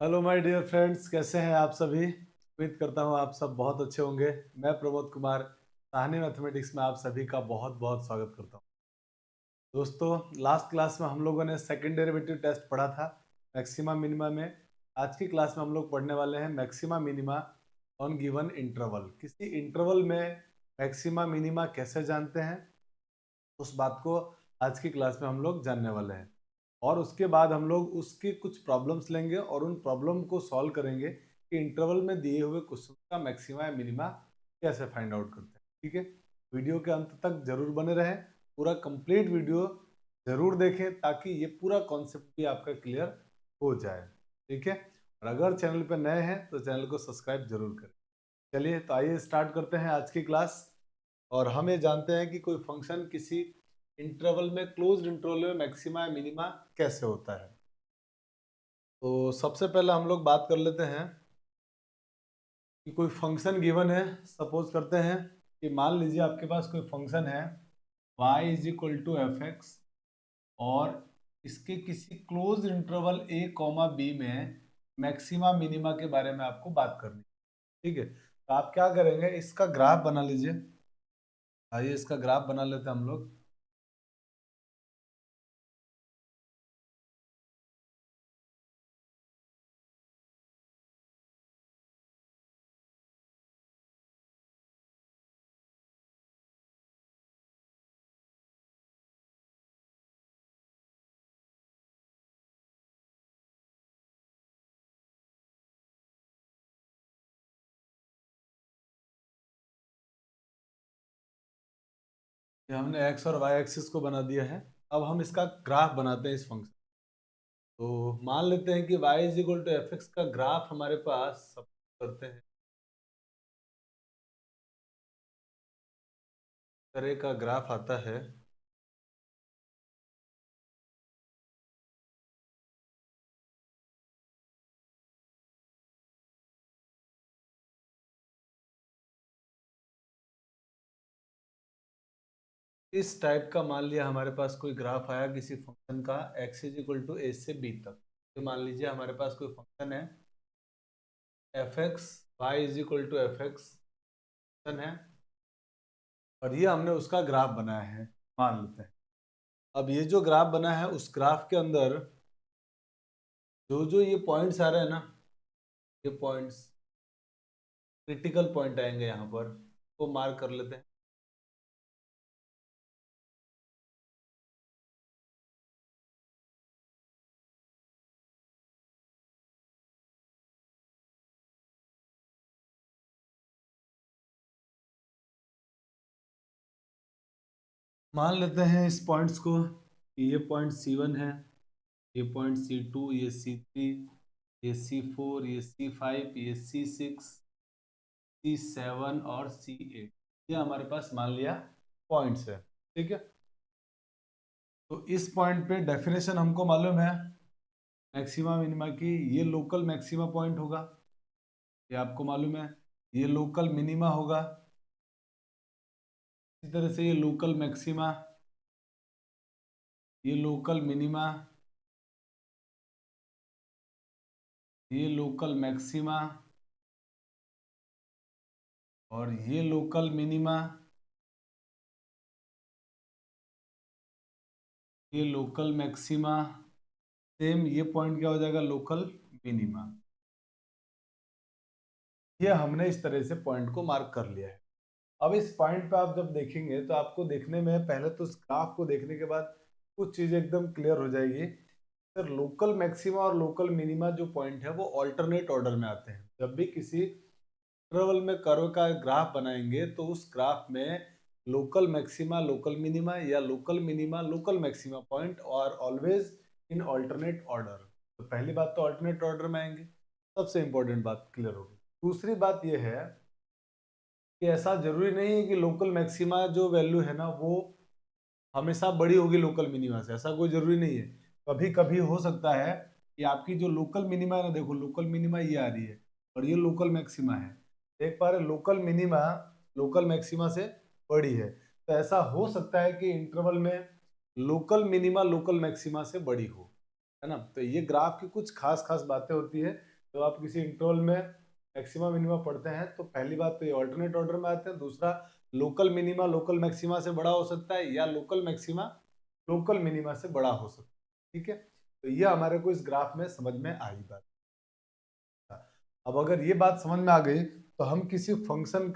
Hello my dear friends, कैसे हैं आप सभी। उम्मीद करता हूं आप सब बहुत अच्छे होंगे। मैं प्रमोद कुमार साहनी मैथमेटिक्स में आप सभी का बहुत बहुत स्वागत करता हूं। दोस्तों, लास्ट क्लास में हम लोगों ने सेकंड डेरिवेटिव टेस्ट पढ़ा था मैक्सिमा मिनिमा में। आज की क्लास में हम लोग पढ़ने वाले हैं maxima minima on given interval. किसी इंटरवल में मैक्सिमा मिनिमा कैसे जानते हैं, उस बात को आज की क्लास में हम लोग जानने वाले हैं। और उसके बाद हम लोग उसकी कुछ प्रॉब्लम्स लेंगे और उन प्रॉब्लम को सॉल्व करेंगे कि इंटरवल में दिए हुए क्वेश्चन का मैक्सिमा या मिनिमा कैसे फाइंड आउट करते हैं। ठीक है, वीडियो के अंत तक जरूर बने रहें, पूरा कंप्लीट वीडियो जरूर देखें ताकि ये पूरा कॉन्सेप्ट भी आपका क्लियर हो जाए। ठीक है, और अगर चैनल पर नए हैं तो चैनल को सब्सक्राइब जरूर करें। चलिए तो आइए स्टार्ट करते हैं आज की क्लास। और हम ये जानते हैं कि कोई फंक्शन किसी इंटरवल में, क्लोज्ड इंटरवल में मैक्सिमा या मिनिमा कैसे होता है। तो सबसे पहले हम लोग बात कर लेते हैं कि कोई फंक्शन गिवन है। सपोज करते हैं कि मान लीजिए आपके पास कोई फंक्शन है y is equal to f x, और इसके किसी close interval a comma b में मैक्सिमा मिनिमा के बारे में आपको बात करनी है। ठीक है, तो आप क्या करेंगे, इसका ग्राफ बना लीजिए। आइए इसका ग्राफ बना लेते हैं हम लोग। ये हमने x और y एक्सिस को बना दिया है। अब हम इसका ग्राफ बनाते हैं इस फंक्शन। तो मान लेते हैं कि y is equal to f x का ग्राफ हमारे पास, सब करते हैं तरह का ग्राफ आता है। इस टाइप का मान लिया हमारे पास कोई ग्राफ आया किसी फंक्शन का x is equal to a से b तक। तो मान लीजिए हमारे पास कोई फंक्शन है f x, y is equal to f x function है, और ये हमने उसका ग्राफ बनाया है मान लेते हैं। अब ये जो ग्राफ बना है उस ग्राफ के अंदर जो जो ये पॉइंट्स आ रहे हैं ना, ये पॉइंट्स क्रिटिकल पॉइंट आएंगे यहाँ पर, तो मार्क कर लेते हैं। मान लेते हैं इस पॉइंट्स को कि ये पॉइंट C1 है, ये पॉइंट C2, ये C3, ये C4, ये C5, ये C6, C7 और C8। ये हमारे पास मान लिया पॉइंट्स है। ठीक है, तो इस पॉइंट पे डेफिनेशन हमको मालूम है मैक्सिमा मिनिमा की। ये लोकल मैक्सिमा पॉइंट होगा, ये आपको मालूम है। ये लोकल मिनिमा होगा, इसी तरह से ये लोकल मैक्सिमा, ये लोकल मिनिमा, ये लोकल मैक्सिमा, और ये लोकल मिनिमा, ये लोकल मैक्सिमा। सेम ये पॉइंट क्या हो जाएगा, लोकल मिनिमा। ये हमने इस तरह से पॉइंट को मार्क कर लिया है। अब इस पॉइंट पे आप जब देखेंगे तो आपको देखने में, पहले तो इस ग्राफ को देखने के बाद कुछ चीजें एकदम क्लियर हो जाएगी। सर, लोकल मैक्सिमा और लोकल मिनिमा जो पॉइंट है वो ऑल्टरनेट ऑर्डर में आते हैं। जब भी किसी इंटरवल में कर्व का ग्राफ बनाएंगे तो उस ग्राफ में लोकल मैक्सिमा लोकल मिनिमा या local minima local maxima point और ऑलवेज इन ऑल्टरनेट ऑर्डर। तो पहली बात तो ऑल्टरनेट ऑर्डर में आएंगे, सबसे इंपॉर्टेंट बात क्लियर होगी। दूसरी बात यह है कि ऐसा जरूरी नहीं है कि लोकल मैक्सिमा जो वैल्यू है ना वो हमेशा बड़ी होगी लोकल मिनिमा से, ऐसा कोई जरूरी नहीं है। कभी कभी हो सकता है कि आपकी जो लोकल मिनिमा है ना, देखो लोकल मिनिमा ये आ रही है और ये लोकल मैक्सिमा है, देख पा रहे, लोकल मिनिमा लोकल मैक्सिमा से बड़ी है। तो ऐसा हो सकता है कि इंटरवल में लोकल मिनिमा लोकल मैक्सिमा से बड़ी हो, है ना। तो ये ग्राफ की कुछ खास खास बातें होती है। तो आप किसी इंटरवल में मैक्सिमा मिनिमा पढ़ते हैं तो पहली बात तो ये ऑल्टरनेट ऑर्डर में आते हैं। दूसरा, लोकल मिनिमा लोकल मैक्सिमा से बड़ा हो सकता है या लोकल मैक्सिमा लोकल मिनिमा से बड़ा हो सकता है। ठीक है, तो ये हमारे को इस ग्राफ में समझ में आई बात। अब अगर ये बात समझ में आ गई तो हम किसी फंक्शन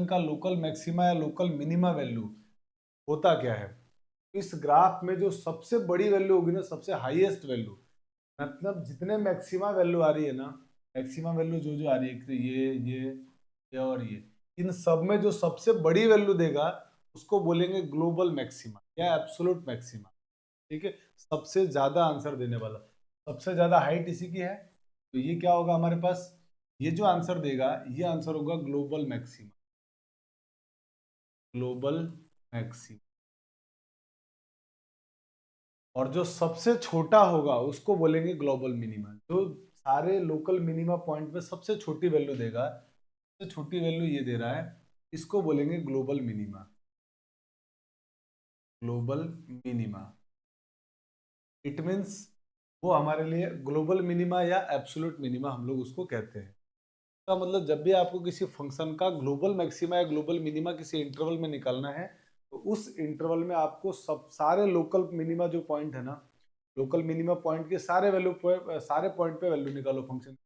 का लोकल मैक्सिमा या लोकल मिनिमा वैल्यू होता क्या है। इस ग्राफ में जो सबसे बड़ी वैल्यू होगी ना, सबसे हाईएस्ट वैल्यू, मतलब जितने मैक्सिमा वैल्यू आ रही है ना, मैक्सिमा वैल्यू जो जो आ रही है, ये और ये, इन सब में जो सबसे बड़ी वैल्यू देगा उसको बोलेंगे ग्लोबल मैक्सिमा या एब्सोल्यूट मैक्सिमा। ठीक है, सबसे ज्यादा आंसर देने वाला, सबसे ज्यादा हाइट इसी की है। तो ये क्या होगा हमारे पास, ये जो आंसर देगा ये आंसर होगा ग्लोबल मैक्सिमा, ग्लोबल मैक्सिमा। और जो सबसे छोटा होगा उसको बोलेंगे ग्लोबल मिनिमा। जो सारे लोकल मिनिमा पॉइंट में सबसे छोटी वैल्यू देगा, सबसे छोटी वैल्यू ये दे रहा है, इसको बोलेंगे global minima, global minima. It means वो हमारे लिए ग्लोबल मिनिमा या एब्सोल्यूट मिनिमा हम लोग उसको कहते हैं। का मतलब जब भी आपको किसी फंक्शन का ग्लोबल मैक्सिमा या ग्लोबल मिनिमा किसी इंटरवल में निकालना है तो उस इंटरवल में आपको सब सारे लोकल मिनिमा जो पॉइंट है ना, लोकल मिनिमा पॉइंट के सारे पॉइंट पे वैल्यू निकालो फंक्शन,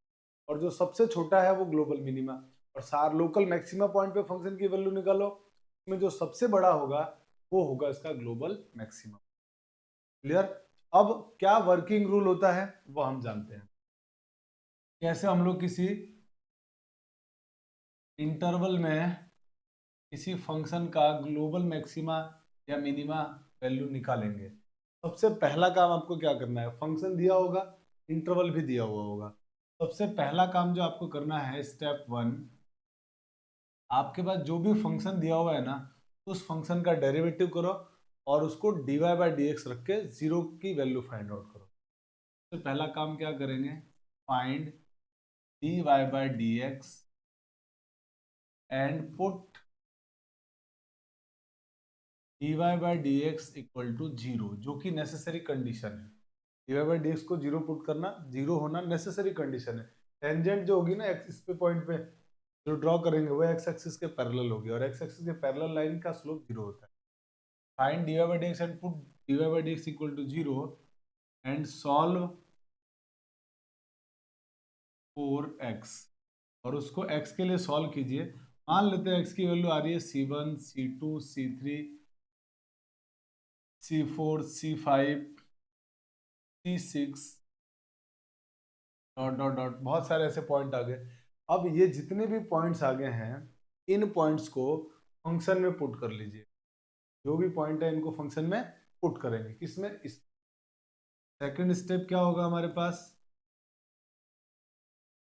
और जो सबसे छोटा है वो ग्लोबल मिनिमा, और सारे लोकल मैक्सिमा पॉइंट पे फंक्शन की वैल्यू निकालो, उसमें जो सबसे बड़ा होगा वो होगा इसका ग्लोबल मैक्सिमा। क्लियर। अब क्या वर्किंग रूल होता है वो हम जानते हैं। कैसे हम लोग किसी इंटरवल में किसी फंक्शन का ग्लोबल मैक्सिमा या मिनिमा वैल्यू निकालेंगे। सबसे पहला काम आपको क्या करना है, फंक्शन दिया होगा, इंटरवल भी दिया हुआ होगा। सबसे पहला काम जो आपको करना है, स्टेप 1, आपके पास जो भी फंक्शन दिया हुआ है ना, उस फंक्शन का डेरिवेटिव करो और उसको dy बाई डी एक्स रख के जीरो की वैल्यू फाइंड आउट करो। सबसे पहला काम क्या करेंगे, find dy by d x and put dy by d x equal to zero, जो कि नेसेसरी कंडीशन है। dy बाई डी एक्स को जीरो पुट करना, जीरो होना नेसेसरी कंडीशन है। टेंजेंट जो होगी ना इस पे पॉइंट पे जो ड्रॉ करेंगे वो एक्स एक्सिस के पैरेलल होगी, और एक्स एक्सिस के पैरेलल लाइन का स्लोप जीरो होता है। Find dy by d x and put dy by d x equal to zero and solve for x, और उसको x के लिए सॉल्व कीजिए। मान लेते हैं x की वैल्यू आ रही है c1 c2 c3 c4 c5 c6 dot dot dot, बहुत सारे ऐसे पॉइंट आ गए। अब ये जितने भी पॉइंट्स आ गए हैं इन पॉइंट्स को फंक्शन में पुट कर लीजिए। जो भी पॉइंट है इनको फंक्शन में पुट करेंगे, किसमें, इस सेकंड स्टेप क्या होगा हमारे पास,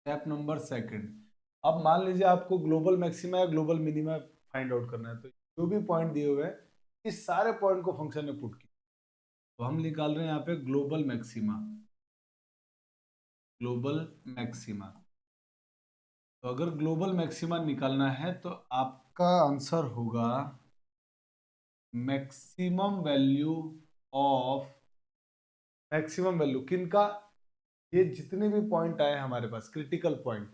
स्टेप नंबर सेकंड। अब मान लीजिए आपको ग्लोबल मैक्सिमा या ग्लोबल मिनिमा फाइंड आउट करना है, तो जो भी पॉइंट दिए हुए हैं इस सारे पॉइंट को फंक्शन में पुट किया। तो हम निकाल रहे हैं यहाँ पे ग्लोबल मैक्सिमा, ग्लोबल मैक्सिमा। तो अगर ग्लोबल मैक्सिमा निकालना है तो आपका आंसर होगा maximum value of, maximum value किनका, ये जितने भी पॉइंट आए हमारे पास क्रिटिकल पॉइंट,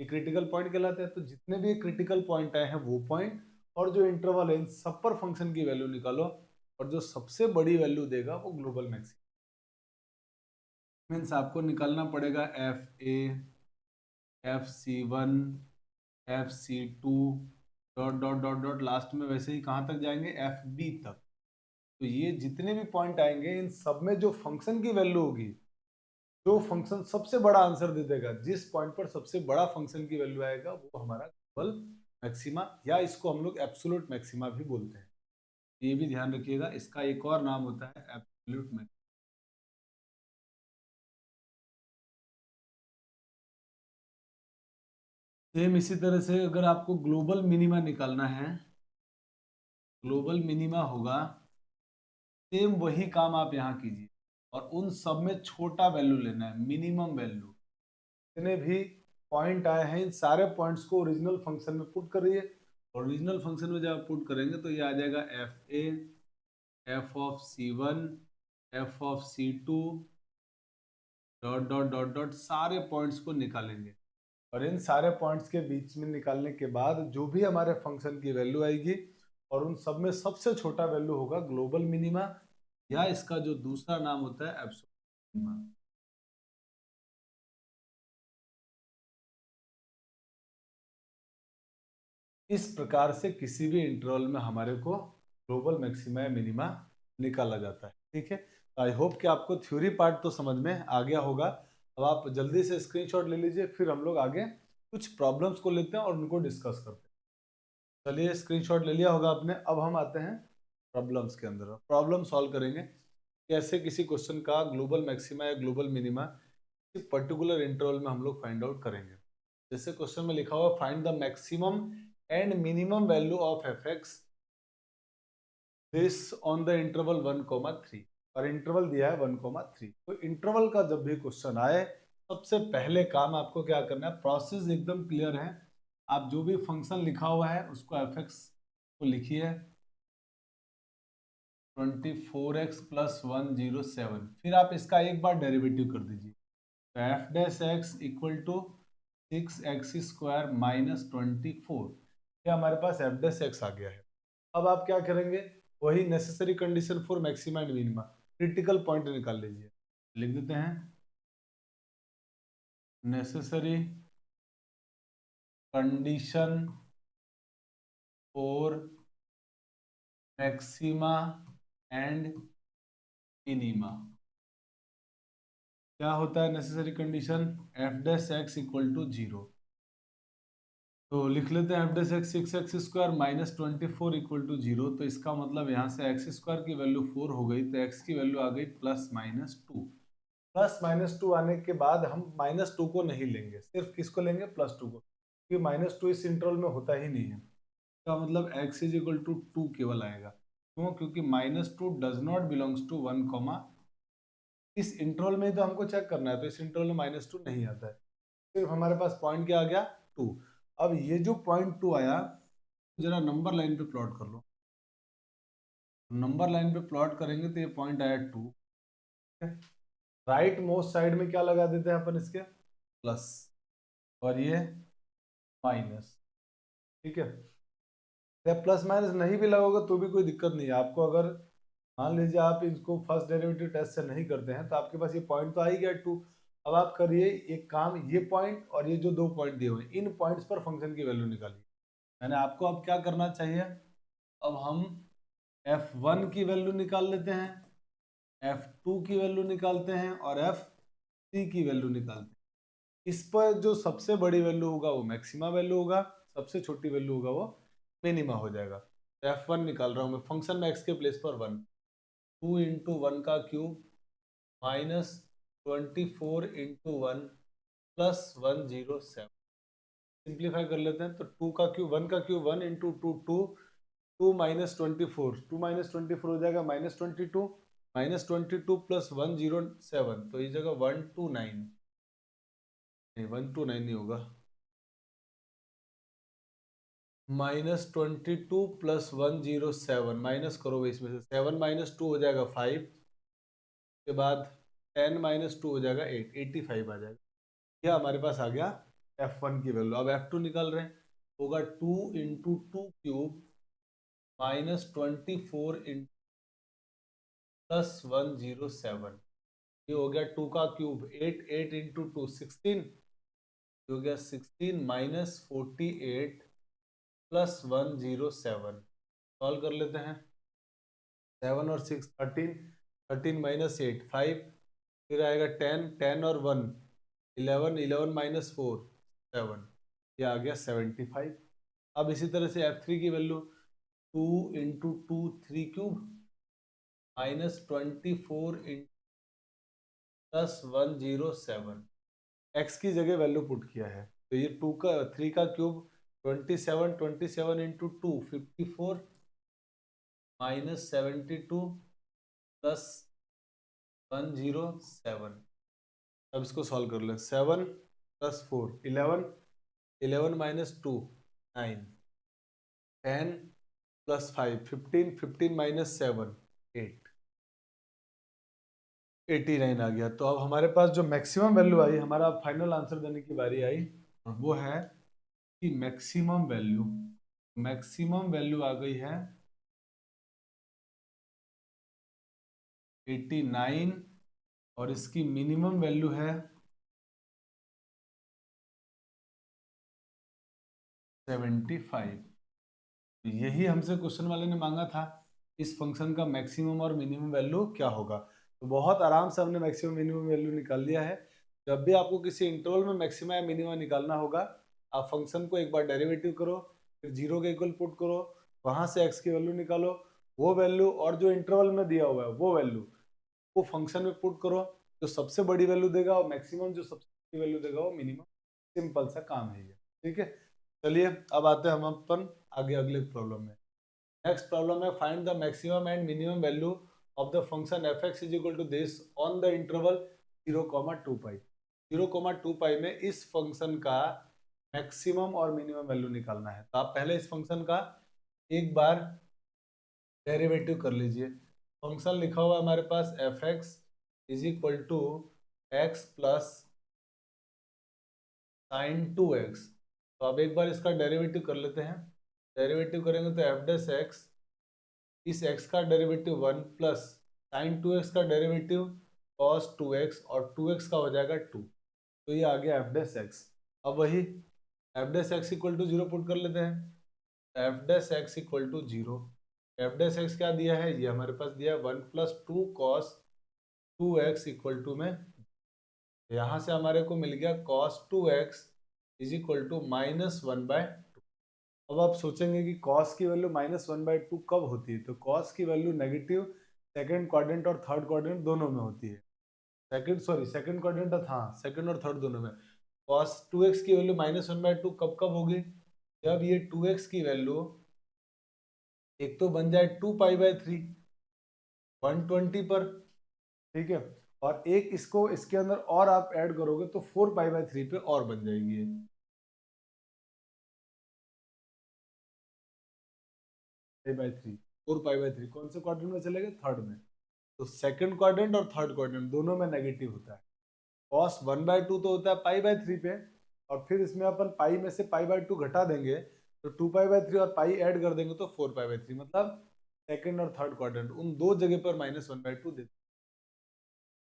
ये क्रिटिकल पॉइंट कहलाते हैं। तो जितने भी क्रिटिकल पॉइंट आए हैं वो पॉइंट और जो इंटरवल है इन सब पर फंक्शन की वैल्यू निकालो, और जो सबसे बड़ी वैल्यू देगा वो ग्लोबल मैक्सिमम। मीन्स आपको निकालना पड़ेगा f a, f c one, f c two, dot dot dot dot, last में वैसे ही कहाँ तक जाएंगे, एफ बी तक। तो ये जितने भी पॉइंट आएंगे इन सब में जो फंक्शन की वैल्यू होगी, जो फंक्शन सबसे बड़ा आंसर दे देगा, जिस पॉइंट पर सबसे बड़ा फंक्शन की वैल्यू आएगा वो हमारा ग्लोबल मैक्सिमा, या इसको हम लोग एब्सोल्यूट मैक्सिमा भी बोलते हैं। ये भी ध्यान रखिएगा, इसका एक और नाम होता है एब्सोल्यूट मैक्सिमा। सेम इसी तरह से अगर आपको ग्लोबल मिनिमा निकालना है, ग्लोबल मिनिमा होगा, सेम वही काम आप यहाँ कीजिए और उन सब में छोटा वैल्यू लेना है, मिनिमम वैल्यू। जितने भी पॉइंट आए हैं इन सारे पॉइंट्स को ओरिजिनल फंक्शन में पुट करिए। ओरिजिनल फंक्शन में जब आप पुट करेंगे तो ये आ जाएगा f a, f of c one, f of C2 dot dot dot dot सारे पॉइंट्स को निकालेंगे, और इन सारे पॉइंट्स के बीच में निकालने के बाद जो भी हमारे फंक्शन की वैल्यू आएगी, और उन सब में सबसे छोटा वैल्यू होगा ग्लोबल मिनिमा, या इसका जो दूसरा नाम होता है एब्सोल्यूट मिनिमा। इस प्रकार से किसी भी इंटरवल में हमारे को ग्लोबल मैक्सिमा या मिनिमा निकाला जाता है। ठीक है, तो आई होप कि आपको थ्योरी पार्ट तो समझ में आ गया होगा। अब आप जल्दी से स्क्रीनशॉट ले लीजिए, फिर हम लोग आगे कुछ प्रॉब्लम्स को लेते हैं और उनको डिस्कस करते हैं। चलिए, स्क्रीनशॉट ले लिया होगा आपने। अब हम आते हैं प्रॉब्लम्स के अंदर, प्रॉब्लम सॉल्व करेंगे कैसे किसी क्वेश्चन का ग्लोबल मैक्सिमा या ग्लोबल मिनिमा किसी पर्टिकुलर इंटरवल में हम लोग फाइंड आउट करेंगे। जैसे क्वेश्चन में लिखा हुआ find the maximum and minimum value of fx this on the interval 1,3, और इंटरवल दिया है 1,3। तो इंटरवल का जब भी क्वेश्चन आए, सबसे पहले काम आपको क्या करना है, प्रोसेस एकदम क्लियर है। आप जो भी फंक्शन लिखा हुआ है उसको fx को लिखिए 24x + 107, फिर आप इसका एक बार डेरिवेटिव कर दीजिए, तो f dash x equal to 6x² - 24, ये हमारे पास एफ डैश एक्स आ गया है। अब आप क्या करेंगे, वही necessary condition for maxima and minima, critical point निकाल लीजिए। लिख देते हैं necessary condition for maxima and minima. क्या होता है necessary condition, f dash x equal to 0। तो लिख लेते हैं f dash x 6x² - 24 equal to 0। तो इसका मतलब यहाँ से x² की वैल्यू 4 हो गई, तो x की वैल्यू आ गई +-2। +-2 आने के बाद हम -2 को नहीं लेंगे, सिर्फ किसको लेंगे, +2 को, क्योंकि -2 इस इंटरवल में होता ही नहीं है। इसका मतलब x = 2 केवल आएगा। क्यों, क्योंकि -2 डज नॉट बिलोंग्स टू 1, इस इंटरवल में तो हमको चेक करना है, तो इस इंटरवल में -2 नहीं आता है। सिर्फ हमारे पास पॉइंट क्या आ गया, 2। अब ये जो पॉइंट 2 आया, जरा नंबर लाइन पे प्लॉट कर लो। नंबर लाइन पे प्लॉट करेंगे तो ये पॉइंट आया 2। राइट मोस्ट साइड में क्या लगा देते हैं अपन, इसके प्लस, और ये माइनस। ठीक है, या प्लस माइनस नहीं भी लगोगे तो भी कोई दिक्कत नहीं है आपको। अगर मान लीजिए आप इसको फर्स्ट डेरिवेटिव टेस्ट से नहीं करते हैं, तो आपके पास ये पॉइंट तो आ ही गया 2। अब आप करिए एक काम, ये पॉइंट और ये जो 2 पॉइंट दिए हुए हैं, इन पॉइंट्स पर फंक्शन की वैल्यू निकालिए। यानी आपको अब क्या करना चाहिए, अब हम f1 की वैल्यू निकाल लेते हैं, f2 की वैल्यू निकालते हैं, और f3 की वैल्यू निकालते हैं। इस पर जो सबसे बड़ी वैल्यू होगा वो मैक्सिमा वैल्यू होगा, सबसे छोटी वैल्यू होगा वो मिनिमा हो जाएगा। तो f1 निकाल रहा हूँ मैं, फंक्शन में x के प्लेस पर 1, 2 × 1 का क्यूब -24 × 1 + 107। सिंप्लीफाई कर लेते हैं, तो 2 का क्यूब 1 का क्यूब 1 × 2 2 2 - 24, 2 - 24 हो जाएगा -22, -22 + 107, तो इस जगह 129, नहीं 129 नहीं होगा, -22 + 107, माइनस करो इसमें से, 7 - 2 हो जाएगा 5, के बाद 10 - 2 हो जाएगा 8, 85 आ जाएगा। यह हमारे पास आ गया f1 की वैल्यू। अब f2 निकाल रहे हैं, होगा 2 × 2 क्यूब -24 + +107, ये हो गया 2 का क्यूब 8, 8 × 2 16, हो गया 16 - 48 + 107। सॉल्व कर लेते हैं, 7 और 6 13, 13 - 8 5, फिर आएगा 10, 10 और 1 11, 11 - 4 7, ये आ गया 75। अब इसी तरह से f3 की वैल्यू 2 × 2 3 क्यूब -24 + +107, x की जगह वैल्यू पुट किया है, तो ये 2 का 3 का क्यूब 27, 27 × 2 54 -72 + 107। अब इसको सॉल्व कर लें, 7 + 4 11, 11 - 2 9, 10 + 5 15, 15 - 7 8, 89 आ गया। तो अब हमारे पास जो मैक्सिमम वैल्यू आई, हमारा फाइनल आंसर देने की बारी आई, और वो है कि मैक्सिमम वैल्यू आ गई है 89, और इसकी मिनिमम वैल्यू है 75। यही हमसे क्वेश्चन वाले ने मांगा था, इस फंक्शन का मैक्सिमम और मिनिमम वैल्यू क्या होगा। तो बहुत आराम से हमने मैक्सिमम मिनिमम वैल्यू निकाल लिया है। जब भी आपको किसी इंटरवल में मैक्सिमम या मिनिमम निकालना होगा, आप फंक्शन को एक बार डेरिवेटिव करो, फिर जीरो के इक्वल पुट करो, वहां से एक्स की वैल्यू निकालो, वो वैल्यू और जो इंटरवल में दिया हुआ है वो वैल्यू वो फंक्शन में पुट करो, जो सबसे बड़ी वैल्यू देगा और मैक्सिमम जो सबसे बड़ी वैल्यू देगा वो मिनिमम। सिंपल सा काम है ये, ठीक है। चलिए अब आते हैं हम अपन आगे अगले प्रॉब्लम में। नेक्स्ट प्रॉब्लम है, find the maximum and minimum value of the function f x is equal to this on the interval 0, 2 pi. 0, 2 pi में इस फंक्शन का मैक्सिमम और मिनिमम वैल्यू निकालना है। तो आप पहले इस फंक्शन का एक बार डेरिवेटिव कर लीजिए। फंक्शन लिखा हुआ है हमारे पास F x is equal to x plus sine 2x। तो अब एक बार इसका डेरिवेटिव कर लेते हैं। डेरिवेटिव करेंगे तो एफ डैश एक्स, इस x का डेरिवेटिव 1 प्लस साइन 2x का डेरिवेटिव cos 2x, और 2x का हो जाएगा 2। तो ये आ गया एफ डैश एक्स। अब वही f dash x equal to 0 put कर लेते हैं। F dash x equal to 0, f dash x क्या दिया है, ये हमारे पास दिया है 1 plus 2 cos 2x equal to में, यहाँ से हमारे को मिल गया cos 2x is equal to -1/2। अब आप सोचेंगे कि cos की वैल्यू -1/2 कब होती है, तो cos की वैल्यू नेगेटिव सेकंड क्वाड्रेंट और थर्ड क्वाड्रेंट दोनों में होती है। सेकंड क्वाड्रेंट, हाँ सेकंड और थर्ड दोनों में। cos 2x की वैल्यू -1/2 कब कब होगी, जब ये 2x की वैल्यू एक तो बन जाए 2π/3 120 पर, ठीक है, और एक इसको इसके अंदर और आप ऐड करोगे तो 4π/3 पे और बन जाएगी ये। 5/3 4π/3 कौन से क्वाड्रेंट में चलेगा, थर्ड में। तो सेकंड क्वाड्रेंट और थर्ड क्वाड्रेंट दोनों में नेगेटिव होता है। cos 1/2 तो होता है π/3 पे, और फिर इसमें अपन पाई में से π/2 घटा देंगे तो 2π/3 और पाई ऐड कर देंगे तो 4π/3, मतलब सेकंड और थर्ड क्वाड्रेंट उन दो जगह पर -1/2 देते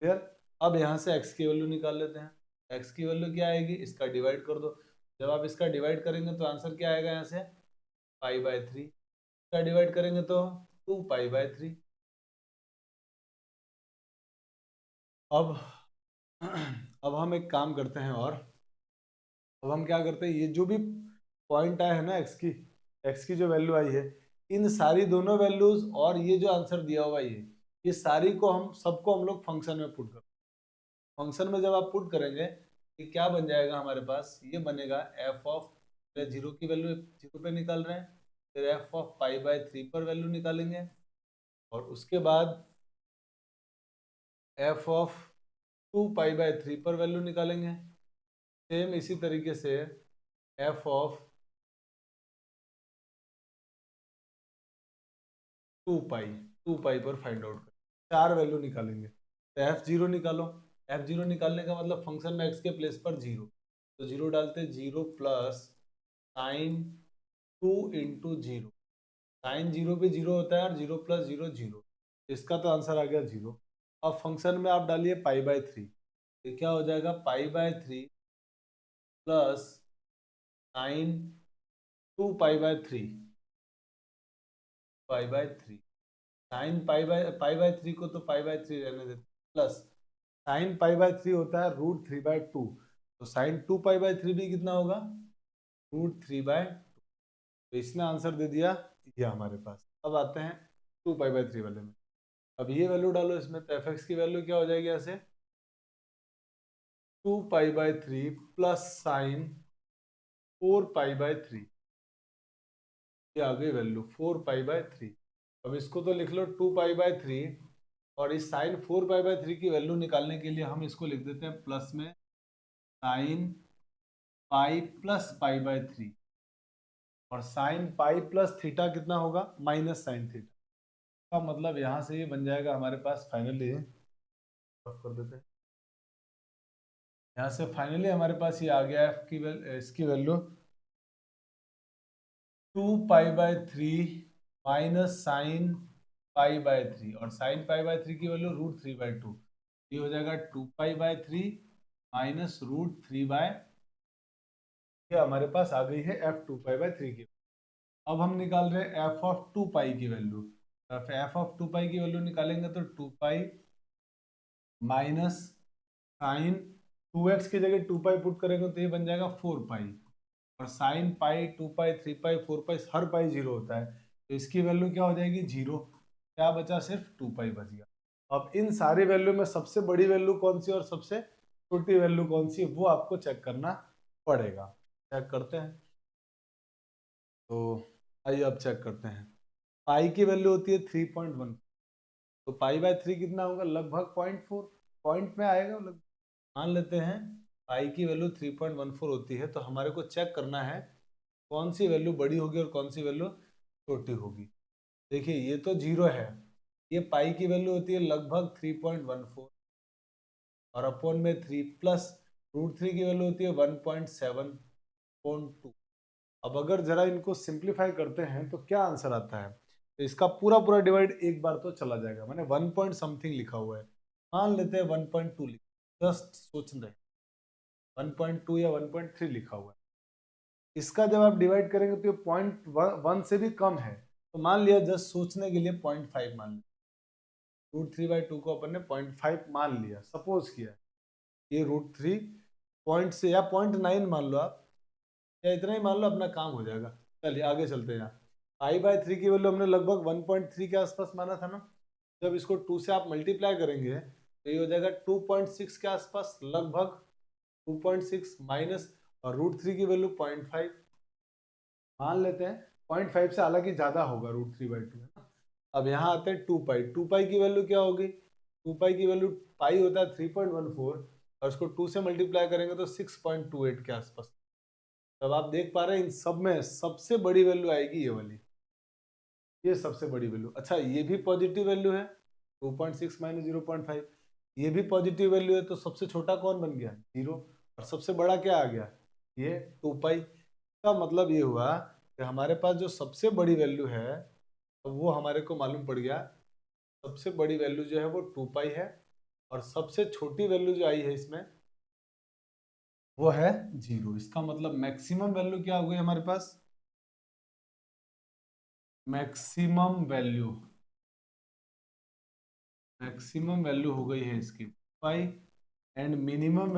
हैं। अब यहाँ से x की वैल्यू निकाल लेते हैं। x की वैल्यू क्या आएगी, इसका डिवाइड कर दो। जब आप इसका डिवाइड करेंगे तो आंसर क्या आएगा, यहाँ से π/3 का डिवाइड करेंगे तो 2π/3। अब अब हम एक काम करते हैं, और अब हम क्या करते हैं, ये जो भी पॉइंट आया है ना एक्स की जो वैल्यू आई है, इन सारी दोनों वैल्यूज और ये जो आंसर दिया हुआ ये सारी को हम सबको हम लोग फंक्शन में पुट कर, फंक्शन में जब आप पुट करेंगे ये क्या बन जाएगा हमारे पास, ये बनेगा एफ ऑफ, जीरो की वैल्यू जीरो पे निकाल रहे हैं, फिर एफ ऑफ π/3 पर वैल्यू निकालेंगे, और उसके बाद एफ ऑफ 2π/3 पर वैल्यू निकालेंगे। सेम इसी तरीके से एफ ऑफ 2 पाई पर फाइंड आउट करें, चार वैल्यू निकालेंगे। तो F0 निकालो, F0 निकालने का मतलब फंक्शन में x के प्लेस पर 0, तो 0 डालते 0 प्लस साइन 2 इंटू 0, साइन 0 पे 0 होता है, और 0 प्लस 0 0, इसका तो आंसर आ गया 0। अब फंक्शन में आप डालिए π/3, ये क्या हो जाएगा, π/3 प्लस साइन 2π/3 साइन π/3 को तो π/3 रहने देते, प्लस साइन π/3 होता है √3/2, तो साइन 2π/3 भी कितना होगा, √3/2। तो इसने आंसर दे दिया ये हमारे पास। अब आते हैं 2π/3 वाले में। अब ये वैल्यू डालो इसमें, तो एफ एक्स की वैल्यू क्या हो जाएगी, ऐसे 2π/3 प्लस साइन 4π/3, ये आ गई वैल्यू 4π/3। अब इसको तो लिख लो 2π/3, और इस साइन 4π/3 की वैल्यू निकालने के लिए हम इसको लिख देते हैं प्लस में साइन पाई प्लस π/3, और साइन पाई प्लस थीटा कितना होगा, माइनस साइन थीटा। का मतलब यहाँ से ये बन जाएगा हमारे पास फाइनली ऑफ कर देते हैं। यहाँ से फाइनली हमारे पास ये आ गया एफ की इसकी वैल्यू 2π/3 माइनस साइन π/3, और साइन π/3 की वैल्यू √3/2। ये हो जाएगा 2π/3 माइनस √3/, ये हमारे पास आ गई है एफ 2π/3 की। अब हम निकाल रहे हैं एफ ऑफ 2π की वैल्यू। एफ ऑफ 2π की वैल्यू निकालेंगे तो 2π माइनस साइन 2x की जगह 2π पुट करेंगे तो ये बन जाएगा 4π, और साइन पाई 2π 3π 4π हर पाई 0 होता है, तो इसकी वैल्यू क्या हो जाएगी 0। क्या बचा, सिर्फ 2π बच गया। अब इन सारी वैल्यू में सबसे बड़ी वैल्यू कौन सी और सबसे छोटी वैल्यू कौन सी, वो आपको चेक करना पड़ेगा। चेक करते हैं, तो आइए अब चेक करते हैं। पाई की वैल्यू होती है 3.1, तो π/3 कितना होगा, लगभग 0.4 पॉइंट में आएगा लगभग। मान लेते हैं पाई की वैल्यू 3.14 होती है, तो हमारे को चेक करना है कौन सी वैल्यू बड़ी होगी और कौन सी वैल्यू छोटी होगी। देखिए ये तो 0 है, ये पाई की वैल्यू होती है लगभग 3.14, और अपॉन में 3 प्लस √3 की वैल्यू होती है 1.7.2। अब अगर जरा इनको सिंप्लीफाई करते हैं तो क्या आंसर आता है, तो इसका पूरा पूरा डिवाइड एक बार तो चला जाएगा। मैंने 1 पॉइंट समथिंग लिखा हुआ है, मान लेते हैं 1.2 जस्ट सोच रहे 1.2 या 1.3 लिखा हुआ है। इसका जब आप डिवाइड करेंगे तो ये 0.1 से भी कम है, तो मान लिया जस्ट सोचने के लिए 0.5 मान लिया। √3/2 को अपन ने 0.5 मान लिया, सपोज किया ये √3 पॉइंट से, या 0.9 मान लो आप, या इतना ही मान लो, अपना काम हो जाएगा। चलिए आगे चलते हैं। π/3 की वैल्यू हमने लगभग 1.3 के आसपास माना था ना, जब इसको 2 से आप मल्टीप्लाई करेंगे तो ये हो जाएगा 2.6 के आसपास, लगभग 2.6 माइनस, और √3 की वैल्यू 0.5 मान लेते हैं। 0.5 से हालांकि ज्यादा होगा √3/2 है ना। अब यहाँ आते हैं 2π। 2π की वैल्यू क्या होगी, 2π की वैल्यू पाई होता है 3.14, और उसको 2 से मल्टीप्लाई करेंगे तो 6.28 के आसपास। तब आप देख पा रहे हैं इन सब में सबसे बड़ी वैल्यू आएगी ये वाली, ये सबसे बड़ी वैल्यू। अच्छा ये भी पॉजिटिव वैल्यू है, 2.6 माइनस 0.5, ये भी पॉजिटिव वैल्यू है, तो सबसे छोटा कौन बन गया, 0, और सबसे बड़ा क्या आ गया, ये 2π। का मतलब ये हुआ कि हमारे पास जो सबसे बड़ी वैल्यू है, तो वो हमारे को मालूम पड़ गया, सबसे बड़ी वैल्यू जो है वो 2π है, और सबसे छोटी वैल्यू जो आई है इसमें वो है 0। इसका मतलब मैक्सिमम वैल्यू क्या हो गई हमारे पास, मैक्सिमम वैल्यू हो गई है इसकी पाई, and minimum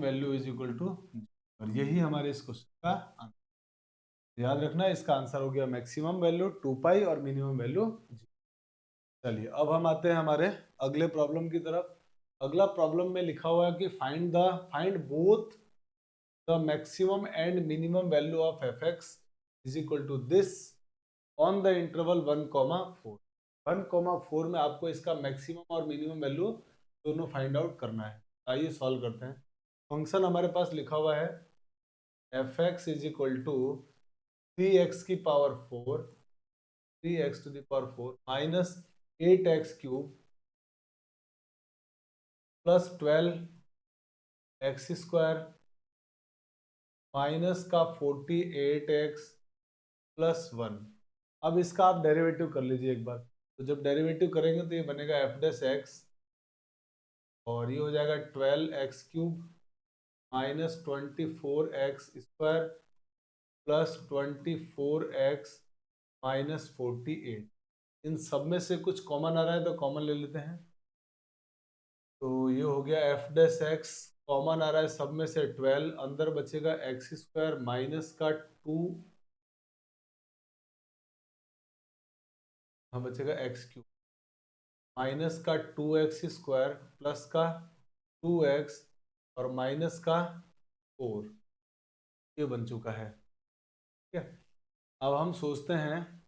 value is equal to, और यही हमारे इस क्वेश्चन का आंसर। याद रखना इसका आंसर हो गया मैक्सिमम वैल्यू 2π और मिनिमम वैल्यू 0। चलिए अब हम आते हैं हमारे अगले प्रॉब्लम की तरफ। अगला प्रॉब्लम में लिखा हुआ है कि find both the maximum and minimum value of f(x) is equal to this on the interval 1,4। 1,4 में आपको इसका मैक्सिमम और मिनिमम वैल्यू दोनों फाइंड आउट करना है। आइए सॉल्व करते हैं। फंक्शन हमारे पास लिखा हुआ है f(x) is equal to 3x की power 4, 3x to the power 4 minus 8x cube plus 12x square minus का 48x प्लस 1। अब इसका आप डेरिवेटिव कर लीजिए एक बार, तो जब डेरिवेटिव करेंगे तो ये बनेगा f(x), और ये हो जाएगा 12x cube minus 24x square plus 24x minus 48। इन सब में से कुछ कॉमन आ रहा है तो कॉमन ले लेते हैं, तो ये हो गया f(x), कॉमन आ रहा है सब में से 12, अंदर बचेगा x स्क्वायर माइनस का 2, हाँ बचेगा x क्यूब माइनस का 2x स्क्वायर प्लस का 2x और माइनस का 4, ये बन चुका है। ठीक है, अब हम सोचते हैं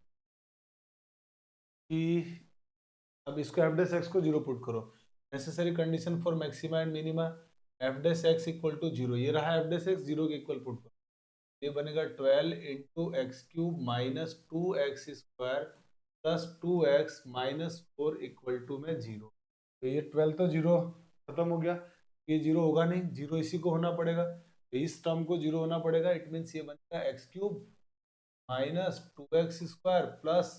कि अब इसको f(x) को 0 पुट करो। Necessary condition for maxima and minima, f(x) equal to 0, ये रहा f(x) 0 के इक्वल पुट करो। ये बनेगा 12 into x cube minus 2x² plus 2x minus 4 equal to में 0। तो ये 12 तो 0 खत्म हो गया, ये 0 होगा नहीं, 0 इसी को होना पड़ेगा, तो इस टर्म को 0 होना पड़ेगा। इट मीन्स ये बनेगा x cube minus 2x² plus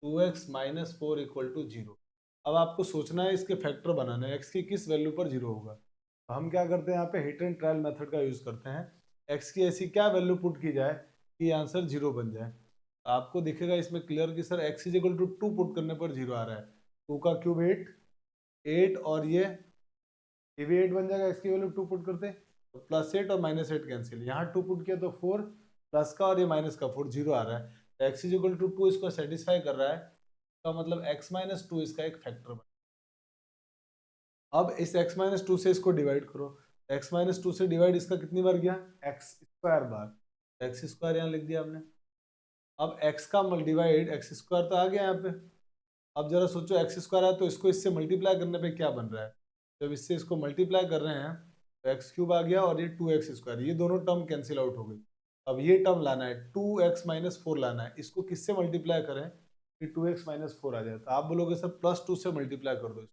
2x minus 4 equal to 0। अब आपको सोचना है, इसके फैक्टर बनाना है, x की किस वैल्यू पर 0 होगा। तो हम क्या करते हैं, यहाँ पे हिट एंड ट्रायल मेथड का यूज करते हैं। x की ऐसी क्या वैल्यू पुट की जाए कि आंसर 0 बन जाए। आपको दिखेगा इसमें क्लियर कि sir x is equal to 2 put करने पर 0 आ रहा है। 2 का क्यूब 8 और ये भी 8 बन जाएगा, x की वैल्यू 2 पुट करते तो प्लस 8 और माइनस 8 कैंसिल, यहाँ 2 पुट किया तो 4 प्लस का और ये माइनस का 4, 0 आ रहा है। तो x इज इक्वल टू 2 इसको सेटिस्फाई कर रहा है, तो मतलब x माइनस 2 इसका एक फैक्टर बना। अब इस x माइनस 2 से इसको डिवाइड करो, x माइनस 2 से डिवाइड इसका कितनी बार गया, x² बार, x² यहाँ लिख दिया हमने। अब x का डिवाइड x² तो आ गया यहाँ पे। अब जरा सोचो x² है तो इसको इससे मल्टीप्लाई करने पे क्या बन रहा है, जब इससे इसको मल्टीप्लाई कर रहे हैं तो x क्यूब आ गया और ये 2x², ये दोनों टर्म कैंसिल आउट हो गई। अब ये टर्म लाना है 2x माइनस 4 लाना है, इसको किससे मल्टीप्लाई करें कि 2x माइनस 4 आ जाए। तो आप बोलोगे सर प्लस 2 से मल्टीप्लाई कर दो,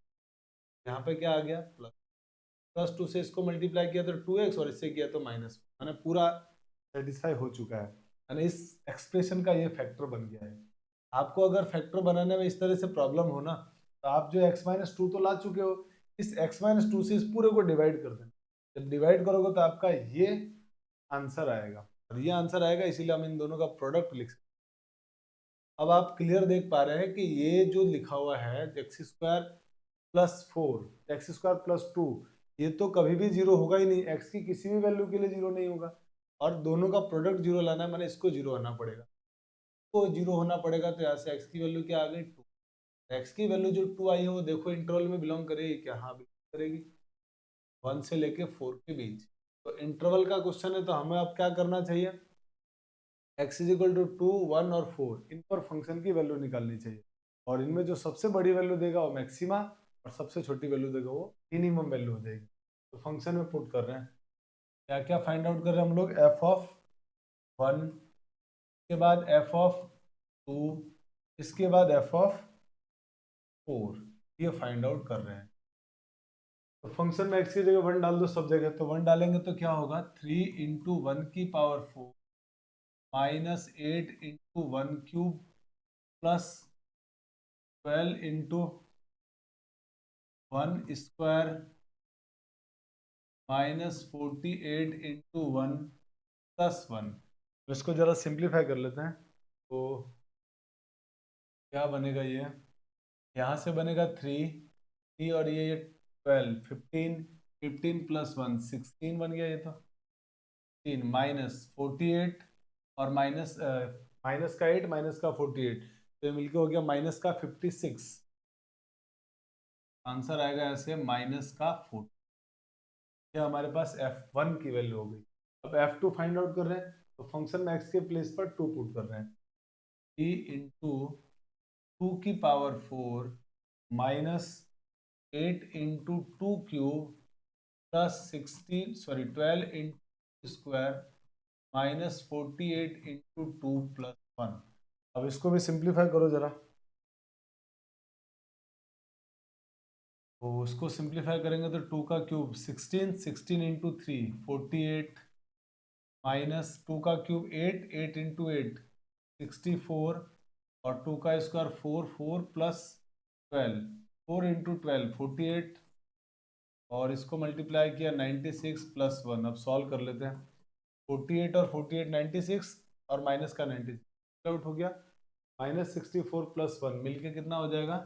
यहाँ पे क्या आ गया प्लस 2 से इसको मल्टीप्लाई किया तो 2x और इससे किया तो माइनस, मैंने पूरा सेटिस्फाई हो चुका है, यानी इस एक्सप्रेशन का ये फैक्टर बन गया है। आपको अगर फैक्टर बनाने में इस तरह से प्रॉब्लम हो ना, तो आप जो x माइनस 2 तो ला चुके हो, इस x माइनस 2 से इस पूरे को डिवाइड कर देना। जब डिवाइड करोगे तो आपका ये आंसर आएगा, और ये आंसर आएगा इसीलिए हम इन दोनों का प्रोडक्ट लिख सकते हैं। अब आप क्लियर देख पा रहे हैं कि ये जो लिखा हुआ है x² प्लस 4 x² प्लस 2, ये तो कभी भी 0 होगा ही नहीं, x की किसी भी वैल्यू के लिए 0 नहीं होगा, और दोनों का प्रोडक्ट 0 लाना है, मैंने इसको 0 आना पड़ेगा, तो 0 होना पड़ेगा। तो यहाँ से x की वैल्यू क्या आ गई 2, x की वैल्यू जो 2 आई है वो देखो इंटरवल में बिलोंग करेगी क्या, हाँ बिलोंग करेगी, 1 से लेके 4 के बीच। तो इंटरवल का क्वेश्चन है तो हमें अब क्या करना चाहिए, x इज इक्वल टू 2, 1 और 4, इन पर फंक्शन की वैल्यू निकालनी चाहिए, और इनमें जो सबसे बड़ी वैल्यू देगा वो मैक्सिमा और सबसे छोटी वैल्यू देगा वो मिनिमम वैल्यू हो जाएगी। तो फंक्शन में पुट कर रहे हैं, क्या क्या फाइंड आउट कर रहे हैं हम लोग, f ऑफ 1, इसके बाद f ऑफ 2, इसके बाद f ऑफ 4, ये फाइंड आउट कर रहे हैं। तो फंक्शन में x की जगह 1 डाल दो सब जगह, तो 1 डालेंगे तो क्या होगा 3 इंटू 1 की power 4 minus 8 into 1 cube plus 12 into 1 square minus 48 into 1 plus 1। तो इसको जरा सिंप्लीफाई कर लेते हैं, तो क्या बनेगा, ये यहाँ से बनेगा 3 और ये 12, 15 प्लस 1 16 बन गया, ये तो 3 माइनस 48 और माइनस का 8 माइनस का 48, तो मिलके हो गया माइनस का 56, आंसर आएगा ऐसे माइनस का 40। ये हमारे पास f1 की वैल्यू हो गई। अब f2 फाइंड आउट कर रहे हैं, तो फंक्शन में x के प्लेस पर 2 पुट कर रहे हैं, 3 इंटू 2 की power 4 minus 8 into 2 cube plus 12 into square minus 48 into 2 plus 1। अब इसको भी सिंप्लीफाई करो जरा, तो उसको सिंप्लीफाई करेंगे तो 2 का क्यूब 16 इंटू 3 48 माइनस 2 का क्यूब 8 इंटू 8 64 और 2 का स्क्वायर 4 प्लस 12 4 इंटू 12 48 और इसको मल्टीप्लाई किया 96 प्लस 1। अब सॉल्व कर लेते हैं, 48 और 48 96 और माइनस का 96 आउट हो गया, माइनस 64 प्लस 1 मिलके कितना हो जाएगा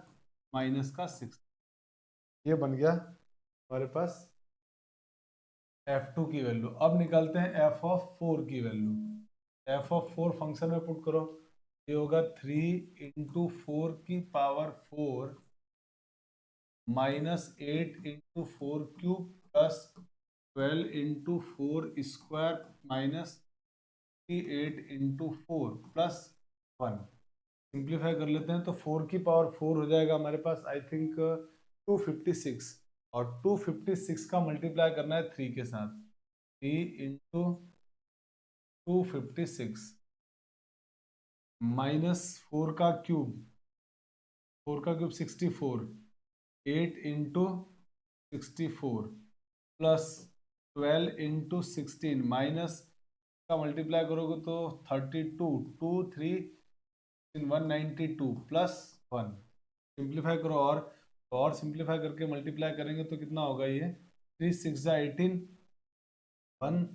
माइनस का 6। ये बन गया हमारे पास f2 की वैल्यू। अब निकालते हैं f ऑफ 4 की वैल्यू, f ऑफ 4 फंक्शन में पुट करो, ये होगा 3 इंटू 4 की power 4 minus 8 into 4 cube plus 12 into 4 square minus 8 into 4 plus 1। Simplify कर लेते हैं तो 4 की पावर 4 हो जाएगा हमारे पास आई थिंक 256, और 256 का मल्टीप्लाई करना है 3 के साथ, 3 इंटू 256 माइनस 4 का cube 64, 8 into 64 plus 12 into 16 minus का मल्टीप्लाई करोगे तो 32, 2 3 192 प्लस 1 सिंप्लीफाई करो और सिंप्लीफाई करके मल्टीप्लाई करेंगे तो कितना होगा ये 3 6 18 1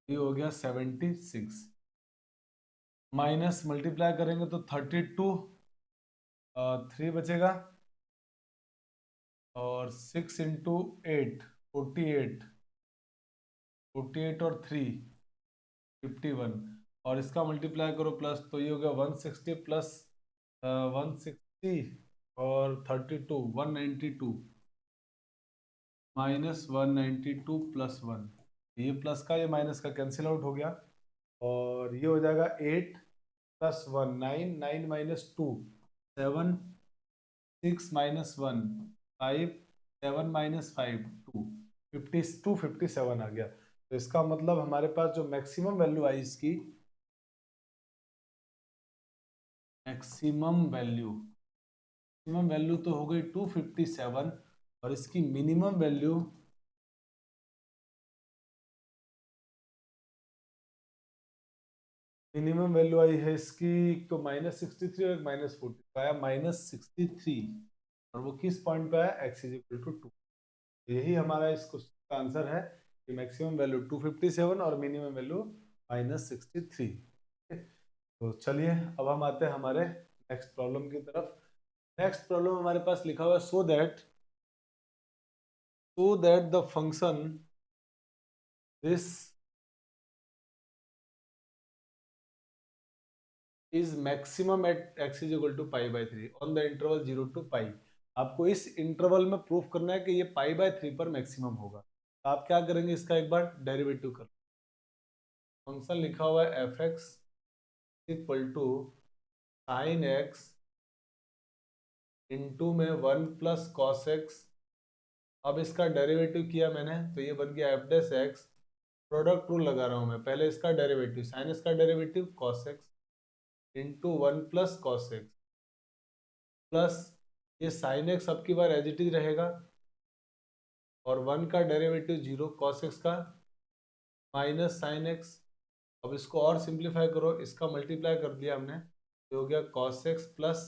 ये हो गया 76 माइनस मल्टीप्लाई करेंगे तो 32 3 बचेगा और 6 इंटू 8 48 और 3 51 और इसका मल्टीप्लाई करो प्लस तो ये हो गया 160 प्लस 160 और 32 192 माइनस 192 प्लस 1 ये प्लस का ये माइनस का कैंसिल आउट हो गया और ये हो जाएगा 8 प्लस 1 9 9 माइनस 2 7 6 माइनस 1 5 7 माइनस 5 2 57 आ गया। तो इसका मतलब हमारे पास जो मैक्सिमम वैल्यू आई इसकी मैक्सिमम वैल्यू तो हो गई 257 और इसकी मिनिमम वैल्यू आई है इसकी तो -63 और -40 आया -63 और वो किस पॉइंट पे आया x = 2। यही हमारा इस क्वेश्चन का आंसर है कि मैक्सिमम वैल्यू 257 और मिनिमम वैल्यू -63। तो चलिए अब हम आते हैं हमारे नेक्स्ट प्रॉब्लम की तरफ। नेक्स्ट प्रॉब्लम हमारे पास लिखा हुआ है so that the function this is maximum at x = π/3 on the interval 0 to π। आपको इस इंटरवल में प्रूफ करना है कि ये π/3 पर मैक्सिमम होगा। तो आप क्या करेंगे इसका एक बार डेरिवेटिव कर फंक्शन लिखा हुआ है f(x) = sin x इंटू में 1 प्लस कॉस एक्स। अब इसका डेरिवेटिव किया मैंने तो ये बन गया f'(x) प्रोडक्ट रूल लगा रहा हूं मैं। पहले इसका डेरिवेटिव साइन एक्स का derivative cos x into 1 plus cos x plus ये साइन एक्स अब की बार एज इट इज रहेगा और 1 का डेरिवेटिव 0 कॉस एक्स का माइनस साइन एक्स। अब इसको और सिंप्लीफाई करो, इसका मल्टीप्लाई कर दिया हमने तो हो गया cos x plus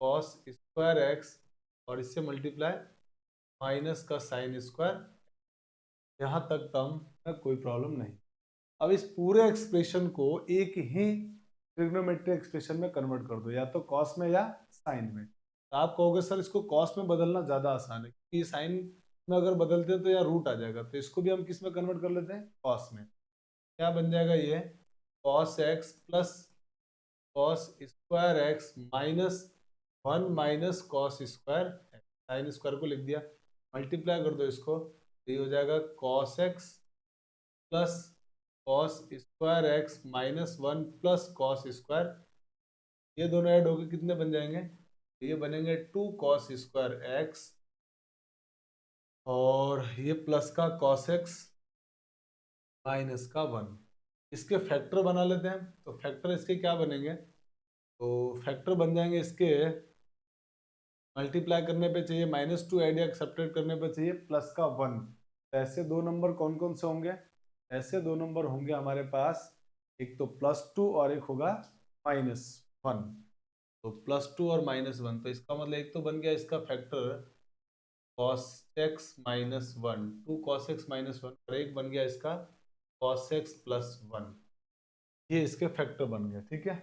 cos square x और इससे मल्टीप्लाई माइनस का साइन स्क्वायर। यहाँ तक टर्म में कोई प्रॉब्लम नहीं। अब इस पूरे एक्सप्रेशन को एक ही ट्रिग्नोमेट्रिक एक्सप्रेशन में कन्वर्ट कर दो, या तो कॉस में या साइन में। तो आप कहोगे सर इसको कॉस में बदलना ज़्यादा आसान है क्योंकि साइन में अगर बदलते हैं तो यहाँ रूट आ जाएगा। तो इसको भी हम किस में कन्वर्ट कर लेते हैं, कॉस में। क्या बन जाएगा ये cos x plus cos square x minus 1 minus cos square x. Sine square को लिख दिया, मल्टीप्लाई कर दो इसको तो ये हो जाएगा cos x plus cos square x minus 1 plus cos square. ये दोनों ऐड होकर कितने बन जाएंगे, ये बनेंगे 2 कॉस स्क्वायर एक्स और ये प्लस का कॉस एक्स माइनस का 1। इसके फैक्टर बना लेते हैं। तो फैक्टर इसके क्या बनेंगे, तो फैक्टर बन जाएंगे इसके मल्टीप्लाई करने पे चाहिए -2 ऐड या सब्ट्रैक्ट करने पे चाहिए प्लस का 1। तो ऐसे दो नंबर कौन कौन से होंगे, ऐसे दो नंबर होंगे हमारे पास, एक तो +2 और एक होगा -1। तो +2 और -1 तो इसका मतलब एक तो बन गया इसका factor cos x -1 2 cos x -1 और एक बन गया इसका cos x + 1। ये इसके फैक्टर बन गए, ठीक है।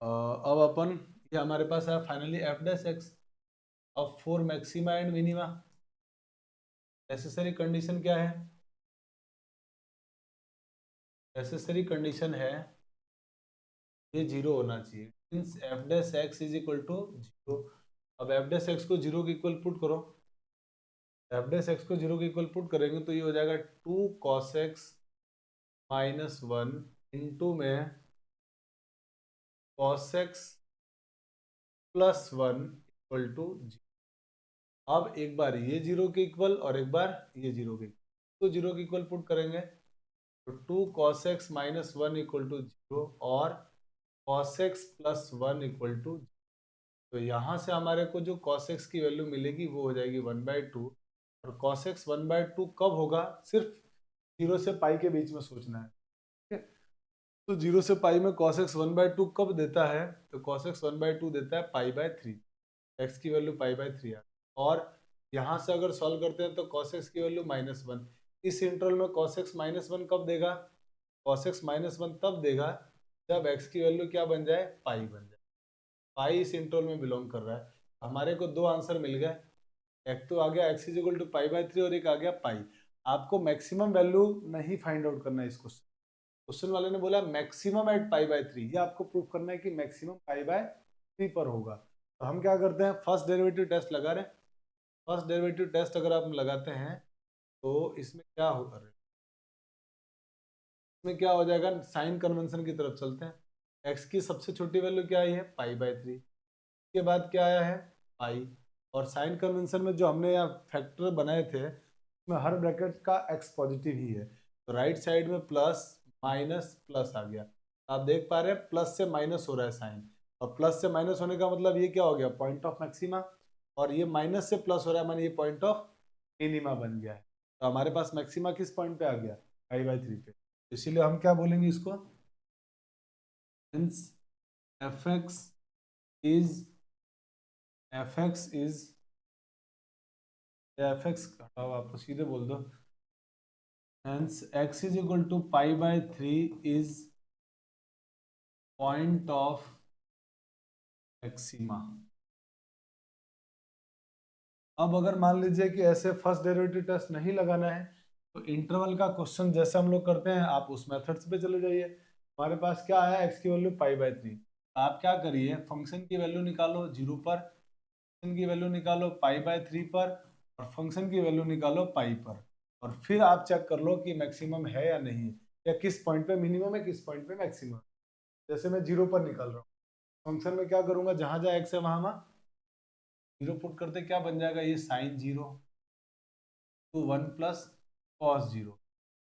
अब अपन ये हमारे पास है फाइनली f'(x). अब for maxima and minima necessary condition क्या है, नेसेसरी कंडीशन है ये 0 होना चाहिए, मींस f'(x) = 0। अब f'(x) को 0 के इक्वल पुट करो, f'(x) को 0 के इक्वल पुट करेंगे तो ये हो जाएगा 2 cos x -1 इंटू में cos x + 1 = 0। अब एक बार ये 0 के इक्वल और एक बार ये 0 के इक्वल, तो 0 के इक्वल पुट करेंगे तो 2 cos x minus 1 equal to 0 और cos x plus 1 equal to, तो यहाँ से हमारे को जो cos x की वैल्यू मिलेगी वो हो जाएगी 1/2, और cos x 1/2 कब होगा, सिर्फ 0 से पाई के बीच में सोचना है, ठीक है। तो 0 से पाई में cos x 1/2 कब देता है, तो cos x 1/2 देता है π/3, x की वैल्यू π/3 है। और यहाँ से अगर सॉल्व करते हैं तो cos x की वैल्यू -1, इस इंटरवल में cos x -1 कब देगा, cos x -1 तब देगा जब x की वैल्यू क्या बन जाए, पाई बन जाए। पाई इस इंटरवल में बिलोंग कर रहा है। हमारे को दो आंसर मिल गए, एक तो आ गया x इक्वल टू π/3 और एक आ गया पाई। आपको मैक्सिमम वैल्यू नहीं फाइंड आउट करना है इस क्वेश्चन वाले ने बोला मैक्सिमम एट π/3, ये आपको प्रूव करना है कि मैक्सिमम π/3 पर होगा। तो हम क्या करते हैं, फर्स्ट डेरिवेटिव टेस्ट लगा रहे हैं। फर्स्ट डेरिवेटिव टेस्ट अगर आप लगाते हैं तो इसमें क्या होगा, इसमें क्या हो जाएगा, साइन कन्वेंशन की तरफ चलते हैं। x की सबसे छोटी वैल्यू क्या आई है, π/3, के बाद क्या आया है, पाई, और साइन कन्वेंशन में जो हमने यहाँ फैक्टर बनाए थे उसमें हर ब्रैकेट का x पॉजिटिव ही है, तो राइट साइड में प्लस माइनस प्लस आ गया। आप देख पा रहे हैं प्लस से माइनस हो रहा है साइन, और प्लस से माइनस होने का मतलब ये क्या हो गया, पॉइंट ऑफ मैक्सिमा, और ये माइनस से प्लस हो रहा है माने ये पॉइंट ऑफ मिनिमा बन गया है। तो हमारे पास मैक्सिमा किस पॉइंट पे आ गया, π/3 पे। इसीलिए हम क्या बोलेंगे इसको, hence fx is हटाओ, आप तो सीधे बोल दो, hence x is equal to π/3 is point of maxima। अब अगर मान लीजिए कि ऐसे फर्स्ट डेरिवेटिव टेस्ट नहीं लगाना है तो इंटरवल का क्वेश्चन जैसे हम लोग करते हैं आप उस मेथड्स पे चले जाइए। हमारे पास क्या है, x की वैल्यू π/3, आप क्या करिए, फंक्शन की वैल्यू निकालो 0 पर, फंक्शन की वैल्यू निकालो π/3 पर, और फंक्शन की वैल्यू निकालो पाई पर, और फिर आप चेक कर लो कि मैक्सिमम है या नहीं, या किस पॉइंट पे मिनिमम है किस पॉइंट पे मैक्सिमम। जैसे मैं 0 पर निकाल रहा हूँ, फंक्शन में क्या करूंगा, जहां जहां x है वहां 0 पुट करते क्या बन जाएगा, ये साइन 0 टू 1 प्लस कॉस 0।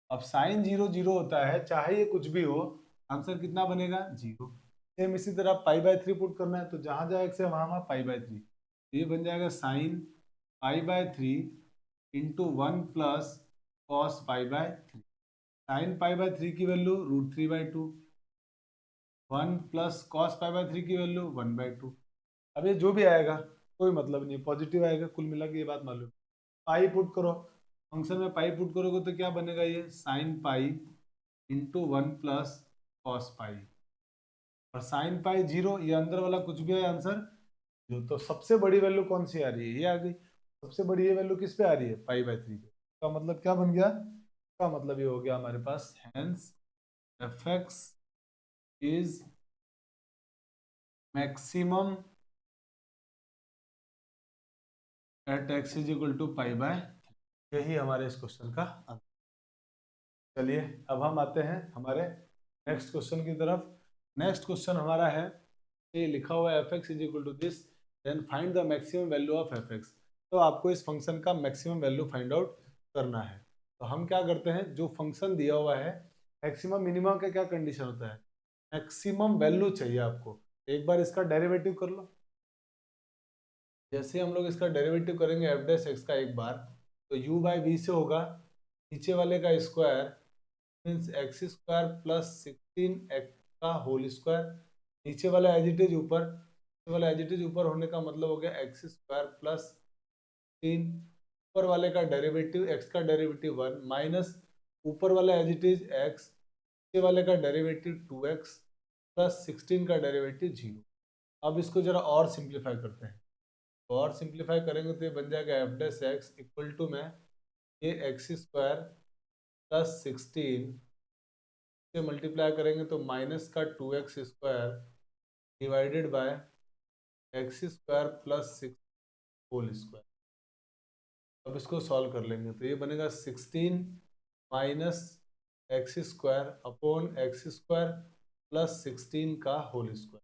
अब साइन 0 0 होता है, चाहे ये कुछ भी हो, आंसर कितना बनेगा, 0। सेम इसी तरह π/3 पुट करना है, तो जहां जहां x है वहां π/3, ये बन जाएगा sine π/3 into 1 plus cos π/3। Sine π/3 की वैल्यू √3/2, 1 प्लस कॉस π/3 की वैल्यू 1/2। अब ये जो भी आएगा कोई मतलब नहीं, पॉजिटिव आएगा, कुल मिला के ये बात मालूम। पाई पुट करो, फंक्शन में पाई पुट करोगे तो क्या बनेगा, ये sine pi into 1 plus cos pi, और साइन पाई 0, ये अंदर वाला कुछ भी है आंसर जो। तो सबसे बड़ी वैल्यू कौन सी आ रही है, ये आ गई। सबसे बड़ी ये वैल्यू किस पे आ रही है, π/3 पे। का मतलब क्या बन गया, का मतलब ये हो गया हमारे पास, hence fx is maximum at x is equal to π/3। यही हमारे इस क्वेश्चन का आंसर। चलिए अब हम आते हैं हमारे नेक्स्ट क्वेश्चन की तरफ। नेक्स्ट क्वेश्चन हमारा है, ये लिखा हुआ है fx is equal to this, then find the maximum value of fx। तो आपको इस फंक्शन का मैक्सिमम वैल्यू फाइंड आउट करना है। तो हम क्या करते हैं, जो फंक्शन दिया हुआ है, मैक्सिमम मिनिमम का क्या कंडीशन होता है, मैक्सिमम वैल्यू चाहिए आपको। एक बार इसका डेरिवेटिव कर लो। जैसे हम लोग इसका डेरिवेटिव करेंगे एफ डैश एक्स का एक बार, तो u बाई वी से होगा नीचे वाले का square means x square plus 16 x का होल स्क्वायर, नीचे वाला एज इट इज ऊपर, नीचे वाला एज इट इज ऊपर होने का मतलब हो गया एक्स स्क्वायर प्लस 16, ऊपर वाले का डेरिवेटिव एक्स का डेरिवेटिव 1 माइनस ऊपर वाला एज इट इज एक्स, नीचे वाले का डेरिवेटिव 2x प्लस 16 का डेरिवेटिव 0। अब इसको जरा और सिंप्लीफाई करते हैं, और सिंप्लीफाई करेंगे तो ये बन जाएगा f dash x equal to में ये एक्स स्क्वायर प्लस 16 से मल्टीप्लाई करेंगे तो माइनस का 2x square divided by x square plus 6 whole square. अब इसको सॉल्व कर लेंगे तो ये बनेगा 16 minus x square upon x square plus 16 का होल स्क्वायर।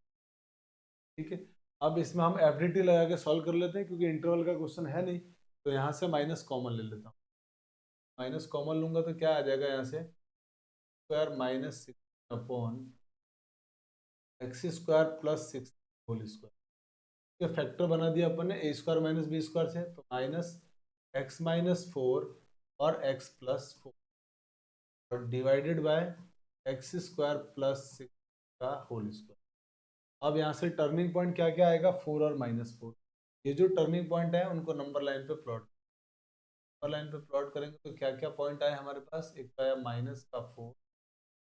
ठीक है, अब इसमें हम एफडीटी लगा के सॉल्व कर लेते हैं, क्योंकि इंटरवल का क्वेश्चन है नहीं, तो यहाँ से माइनस कॉमन ले लेता हूँ। माइनस कॉमन लूंगा तो क्या आ जाएगा, यहाँ से square minus 16 upon x square plus 6 whole square. ये फैक्टर बना दिया अपन ने a square minus b square से, तो माइनस एक्स माइनस 4 और एक्स प्लस 4 और divided by x square plus 6 का होल स्क्वायर। अब यहाँ से टर्निंग पॉइंट क्या क्या आएगा, 4 और -4। ये जो टर्निंग पॉइंट है उनको नंबर लाइन पे प्लॉट, नंबर लाइन पे प्लॉट करेंगे तो क्या क्या पॉइंट आए हमारे पास, एक तो आया -4,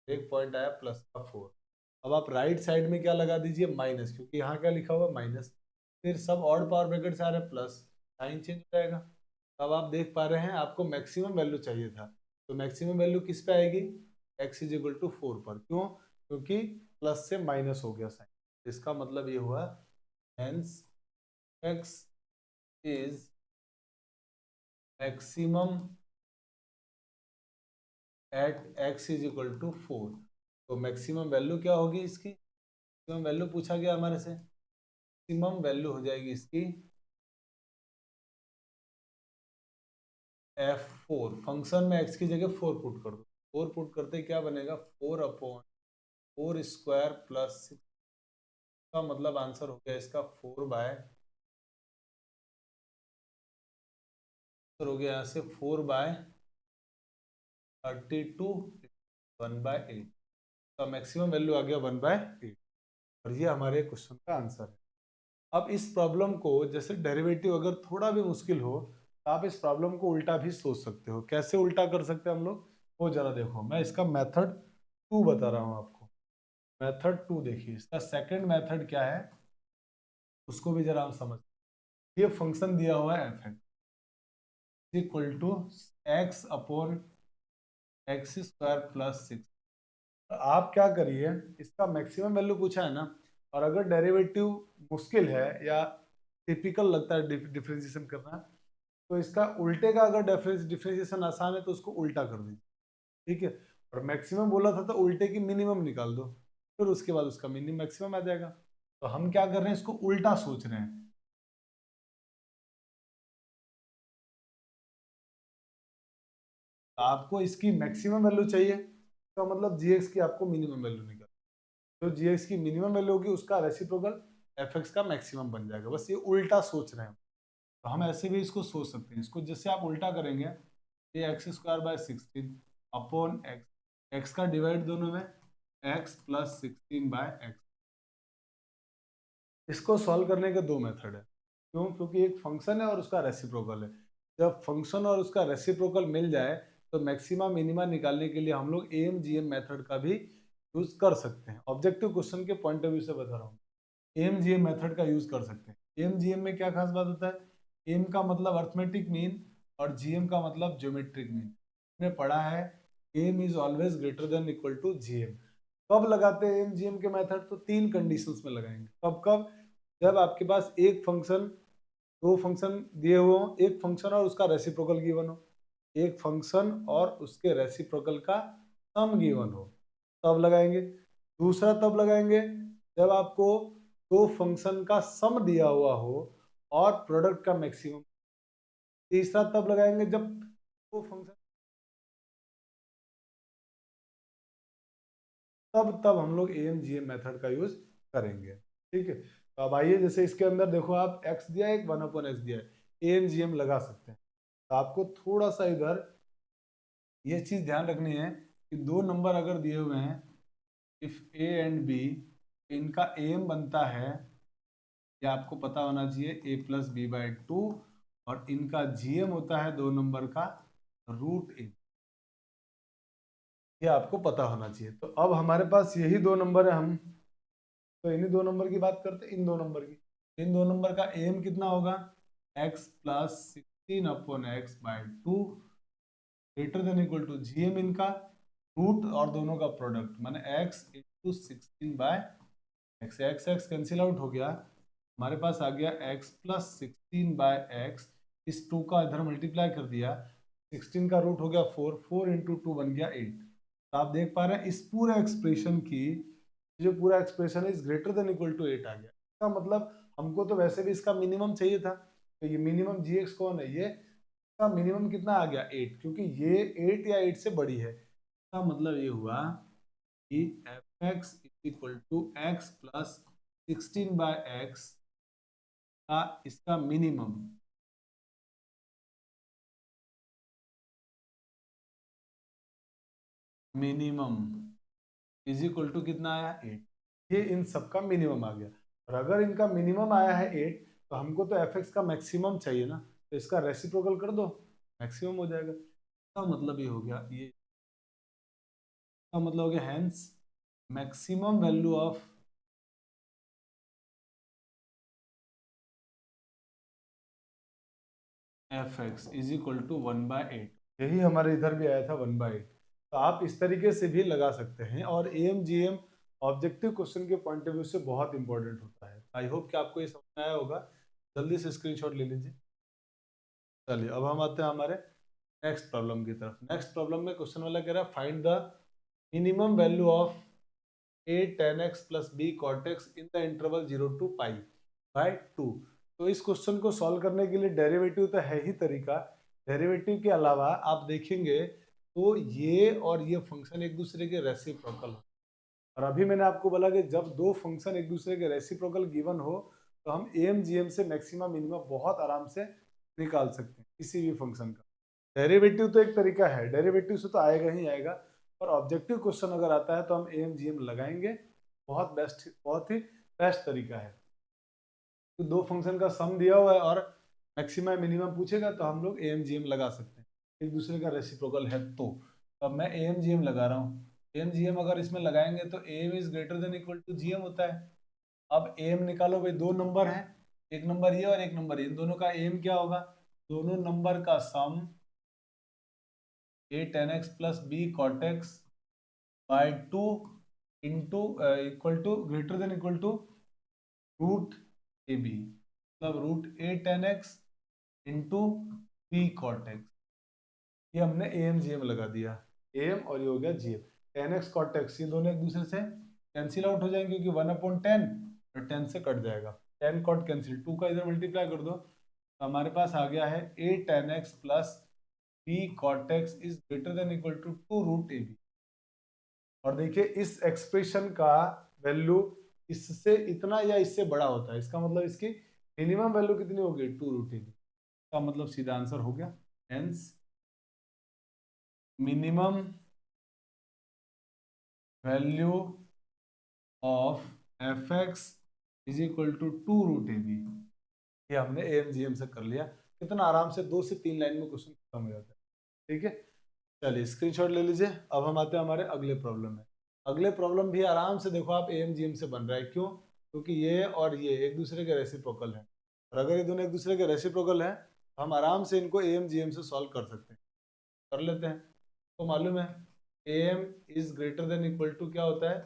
एक पॉइंट आया +4। अब आप राइट साइड में क्या लगा दीजिए, माइनस, क्योंकि यहाँ क्या लिखा हुआ माइनस, फिर सब ऑड पावर ब्रैकेट से आ रहा है प्लस, साइन चेंज हो जाएगा। अब आप देख पा रहे हैं आपको मैक्सिमम वैल्यू चाहिए था, तो मैक्सिमम वैल्यू किस पे आएगी, x इज इक्वल टू 4 पर। क्यों, क्योंकि प्लस से माइनस हो गया साइन, इसका मतलब ये हुआ hence x is maximum at x is equal to 4। तो मैक्सिमम वैल्यू क्या होगी इसकी, मैक्सिमम वैल्यू पूछा गया हमारे से, मैक्सिमम वैल्यू हो जाएगी इसकी f4। फंक्शन में x की जगह 4 पुट कर दो, 4 पुट करते क्या बनेगा, 4 अपॉन 4 स्क्वायर प्लस 6 का मतलब आंसर हो गया इसका 4 बाय, हो गया यहाँ से 4 बाय 32 1/8 का मैक्सिमम वैल्यू आ गया 1/8, और ये हमारे क्वेश्चन का आंसर है। अब इस प्रॉब्लम को जैसे डेरिवेटिव अगर थोड़ा भी मुश्किल हो तो आप इस प्रॉब्लम को उल्टा भी सोच सकते हो। कैसे उल्टा कर सकते हैं हम लोग, वो जरा देखो, मैं इसका मेथड 2 बता रहा हूँ आपको। मेथड 2 देखिए, इसका सेकंड मेथड क्या है उसको भी जरा हम समझ। ये फंक्शन दिया हुआ है f equal to x upon x square plus 6। आप क्या करिए, इसका मैक्सिमम वैल्यू पूछा है ना, और अगर डेरिवेटिव मुश्किल है या टिपिकल लगता है डिफरेंशिएशन करना, तो इसका उल्टे का अगर डिफरेंशिएशन आसान है तो उसको उल्टा कर दीजिए, ठीक है। और मैक्सिमम बोला था तो उल्टे की मिनिमम निकाल दो, फिर उसके बाद उसका मिनिमम मैक्सिमम आ जाएगा। तो हम क्या कर रहे हैं, इसको उल्टा सोच रहे हैं। आपको इसकी मैक्सिमम वैल्यू चाहिए, तो मतलब जीएक्स की आपको मिनिमम वैल्यू निकाल, तो जीएक्स की मिनिमम वैल्यू होगी उसका रेसिप्रोकल एफएक्स का मैक्सिमम बन जाएगा। बस ये उल्टा सोच रहे हैं, तो हम ऐसे भी इसको सोच सकते हैं। इसको जैसे आप उल्टा करेंगे, ये x square by 16 upon x, x का डिवाइड दोनों में, एक्स प्लस 16 बाय एक्स। इसको सॉल्व करने के दो मेथड है। क्यों, क्योंकि एक फंक्शन है और उसका रेसिप्रोकल है। जब फंक्शन और उसका रेसिप्रोकल मिल जाए तो मैक्सिमा मिनिमा निकालने के लिए हम लोग एएमजीएम मेथड का भी यूज कर सकते हैं। ऑब्जेक्टिव क्वेश्चन के पॉइंट ऑफ व्यू से बता रहा हूँ, एएमजीएम मेथड का यूज कर सकते हैं। एएमजीएम में क्या खास बात होता है, एम का मतलब अर्थमेटिक मीन और जीएम का मतलब ज्योमेट्रिक मीन। हमने पढ़ा है M is always greater than equal to GM. कब लगाते हैं एमजीएम के मेथड, तो तीन कंडीशंस में लगाएंगे। कब कब, जब आपके पास एक फंक्शन, दो फंक्शन दिए हुए हो, एक फंक्शन और उसका रेसिप्रोकल गिवन हो, एक फंक्शन और उसके रेसिप्रोकल का सम गिवन हो, तब लगाएंगे। दूसरा तब लगाएंगे जब आपको दो फंक्शन का सम दिया हुआ हो और प्रोडक्ट का मैक्सिमम। तीसरा तब लगाएंगे जब दो फंक्शन, तब हम लोग एएमजीएम मेथड का यूज करेंगे, ठीक है। तो अब आइए, जैसे इसके अंदर देखो आप x दिया है, एक 1/x दिया है, एएमजीएम लगा सकते हैं। तो आपको थोड़ा सा इधर ये चीज ध्यान रखनी है कि दो नंबर अगर दिए हुए हैं, इफ a एंड b, इनका एम बनता है, ये आपको पता होना चाहिए, a+b/2, और इनका जीएम होता है दो नंबर का √a, ये आपको पता होना चाहिए। तो अब हमारे पास यही दो नंबर है, हम तो इन्हीं दो नंबर की बात करते हैं, इन दो नंबर की। इन दो नंबर का एम कितना होगा, x plus 16/x/2 greater than equal to GM, इनका रूट और दोनों का प्रोडक्ट, माने x into 16/x। X x cancel out हो गया, हमारे पास आ गया x प्लस 16/x, इस 2 का इधर मल्टीप्लाई कर दिया, 16 का रूट हो गया 4, 4 इंटू 2 बन गया 8। तो आप देख पा रहे हैं इस पूरे एक्सप्रेशन की, जो पूरा एक्सप्रेशन है, is greater than equal to 8 आ गया। इसका मतलब हमको तो वैसे भी इसका मिनिमम चाहिए था, तो ये मिनिमम जीएक्स कौन है, ये इसका मिनिमम कितना आ गया 8, क्योंकि ये 8 या 8 से बड़ी है। का मतलब ये हुआ कि f x equal to x plus 16/x का इसका मिनिमम इज इक्वल टू कितना आया 8। ये इन सबका मिनिमम आ गया, और अगर इनका मिनिमम आया है 8 तो हमको तो एफ एक्स का मैक्सिमम चाहिए ना, तो इसका रेसिप्रोकल कर दो, मैक्सिमम हो जाएगा। इसका मतलब ये हो गया, ये का मतलब हो गया hence maximum value of f x is equal to 1/8। यही हमारे इधर भी आया था 1/8। तो आप इस तरीके से भी लगा सकते हैं, और AMGM ऑब्जेक्टिव क्वेश्चन के पॉइंट ऑफ व्यू से बहुत इंपॉर्टेंट होता है। आई होप कि आपको ये समझ में आया होगा। जल्दी से स्क्रीनशॉट ले लीजिए। चलिए अब हम आते हैं हमारे नेक्स्ट प्रॉब्लम की तरफ। नेक्स्ट प्रॉब्लम में क्वेश्चन वाला कह रहा है find the minimum value of a tan x plus b cot x in the interval 0 to π/2। तो इस क्वेश्चन को सॉल्व करने के लिए डेरिवेटिव तो है ही तरीका, डेरिवेटिव के अलावा आप देखेंगे तो ये और ये फंक्शन एक दूसरे के रेसिप्रोकल हो। और अभी मैंने आपको बोला कि जब दो फंक्शन एक दूसरे के रेसिप्रोकल गिवन हो तो हम AMGM से मैक्सिमम मिनिमम बहुत आराम से निकाल सकते हैं किसी भी फंक्शन का। डेरिवेटिव तो एक तरीका है, डेरिवेटिव से तो आएगा ही आएगा, और ऑब्जेक्टिव क्वेश्चन अगर आता है तो हम AMGM लगाएंगे। बहुत बेस्ट, बहुत ही बेस्ट तरीका है। तो दो फंक्शन का सम दिया हुआ है और मैक्सिमम मिनिमम पूछेगा तो हम लोग AMGM लगा सकते हैं, एक दूसरे का रेसिप्रोकल है तो। अब मैं AMGM लगा रहा हूँ। AMGM अगर इसमें लगाएंगे तो AM is greater than equal to GM होता है। अब AM निकालो भाई, दो नंबर है, एक नंबर ये और एक नंबर ये, इन दोनों का AM क्या होगा, दोनों नंबर का sum a tan x plus b cot x by 2 into equal to greater than equal to root A B, मतलब root a tan x into b cot x। ये हमने AMGM लगा दिया, AM और ये हो गया GM। tan x cot x ये दोनों एक दूसरे से कैंसिल आउट हो जाएंगे क्योंकि 1/10 और 10 से कट जाएगा, tan cot कैंसिल, 2 का इधर मल्टीप्लाई कर दो तो हमारे पास आ गया है a tan x plus b cot x is greater than equal to 2 root A b. और देखिए इस एक्सप्रेशन का वैल्यू इससे इतना या इससे बड़ा होता है, इसका मतलब इसकी मिनिमम वैल्यू कितनी होगी 2 रूट ए बी। का मतलब सीधा आंसर हो गया, hence minimum value of f x is equal to 2 root A b. ये हमने AMGM से कर लिया। कितना आराम से 2 से 3 लाइन में क्वेश्चन खत्म हो जाता है। ठीक है, चलिए स्क्रीनशॉट ले लीजिए। अब हम आते हैं हमारे अगले प्रॉब्लम में। अगले प्रॉब्लम भी आराम से देखो आप AMGM से बन रहा है, क्यों, क्योंकि ये और ये एक दूसरे के रेसिप्रोकल हैं, और अगर ये दोनों एक दूसरे के रेसिप्रोकल हैं तो हम आराम से इनको AMGM से सॉल्व कर सकते हैं। कर लेते हैं। तो मालूम है AM is greater than equal to क्या होता है,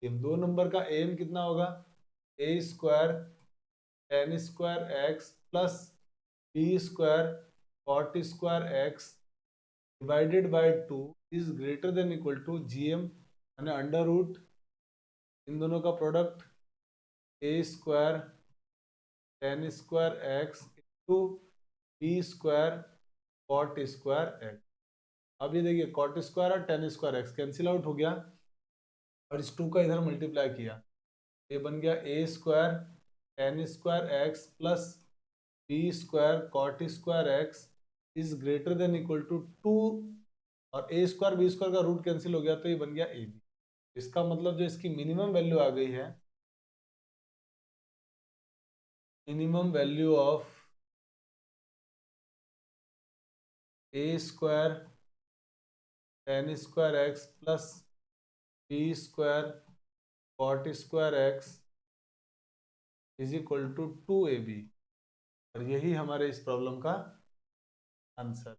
AM दो नंबर का AM कितना होगा, a square tan square x plus b square cot square x divided by 2 is greater than equal to GM यानी अंडर रूट इन दोनों का product a square tan square x into b square cot square x। अब ये देखिए cot square और tan square x cancel out हो गया, और इस 2 का इधर मल्टीप्लाई किया, ये बन गया a square tan square x plus b square cot square x is greater than equal to 2, और a स्क्वायर b स्क्वायर का रूट कैंसिल हो गया तो ये बन गया ab। इसका मतलब जो इसकी मिनिमम वैल्यू आ गई है, minimum value of a square tan square x plus b square cot square x is equal to 2ab, और यही हमारे इस प्रॉब्लम का आंसर।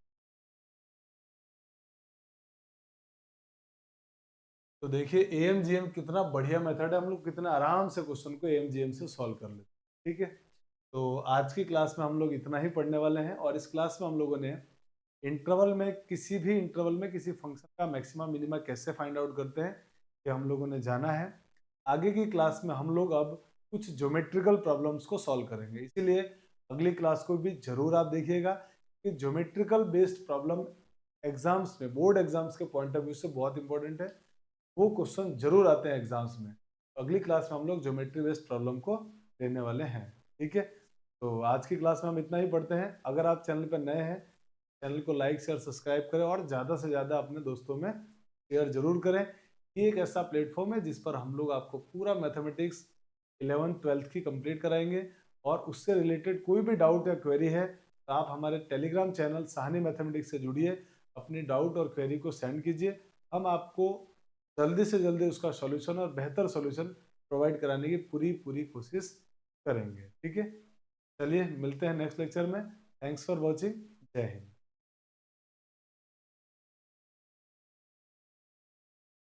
तो देखिए AMGM कितना बढ़िया मेथड है, हम लोग कितना आराम से क्वेश्चन को AMGM से सॉल्व कर लेते हैं। ठीक है, तो आज की क्लास में हम लोग इतना ही पढ़ने वाले हैं, और इस क्लास में हम लोगों ने इंटरवल में, किसी भी इंटरवल में किसी फंक्शन का मैक्सिमम मिनिमा कैसे फाइंड आउट करते हैं ये हम लोगों ने जाना है। आगे की क्लास में हम लोग अब कुछ ज्योमेट्रिकल प्रॉब्लम्स को सॉल्व करेंगे, इसीलिए अगली क्लास को भी जरूर आप देखिएगा कि ज्योमेट्रिकल बेस्ड प्रॉब्लम एग्जाम्स में, बोर्ड एग्जाम्स के पॉइंट ऑफ व्यू से बहुत इंपॉर्टेंट है। वो क्वेश्चन जरूर आते हैं एग्जाम्स में। अगली क्लास में हम लोग ज्योमेट्री बेस्ड प्रॉब्लम को लेने वाले हैं। ठीक है, तो आज की क्लास में हम इतना ही पढ़ते हैं। अगर आप चैनल पर नए हैं, चैनल को लाइक शेयर सब्सक्राइब करें और ज़्यादा से ज़्यादा अपने दोस्तों में शेयर जरूर करें। ये एक ऐसा प्लेटफॉर्म है जिस पर हम लोग आपको पूरा मैथमेटिक्स 11th-12th की कंप्लीट कराएंगे, और उससे रिलेटेड कोई भी डाउट या क्वेरी है तो आप हमारे टेलीग्राम चैनल साहनी मैथमेटिक्स से जुड़िए, अपनी डाउट और क्वेरी को सेंड कीजिए। हम आपको जल्दी से जल्दी उसका सॉल्यूशन और बेहतर सॉल्यूशन प्रोवाइड कराने की पूरी पूरी कोशिश करेंगे। ठीक है, चलिए मिलते हैं नेक्स्ट लेक्चर में। Thanks for watching. जय हिंद।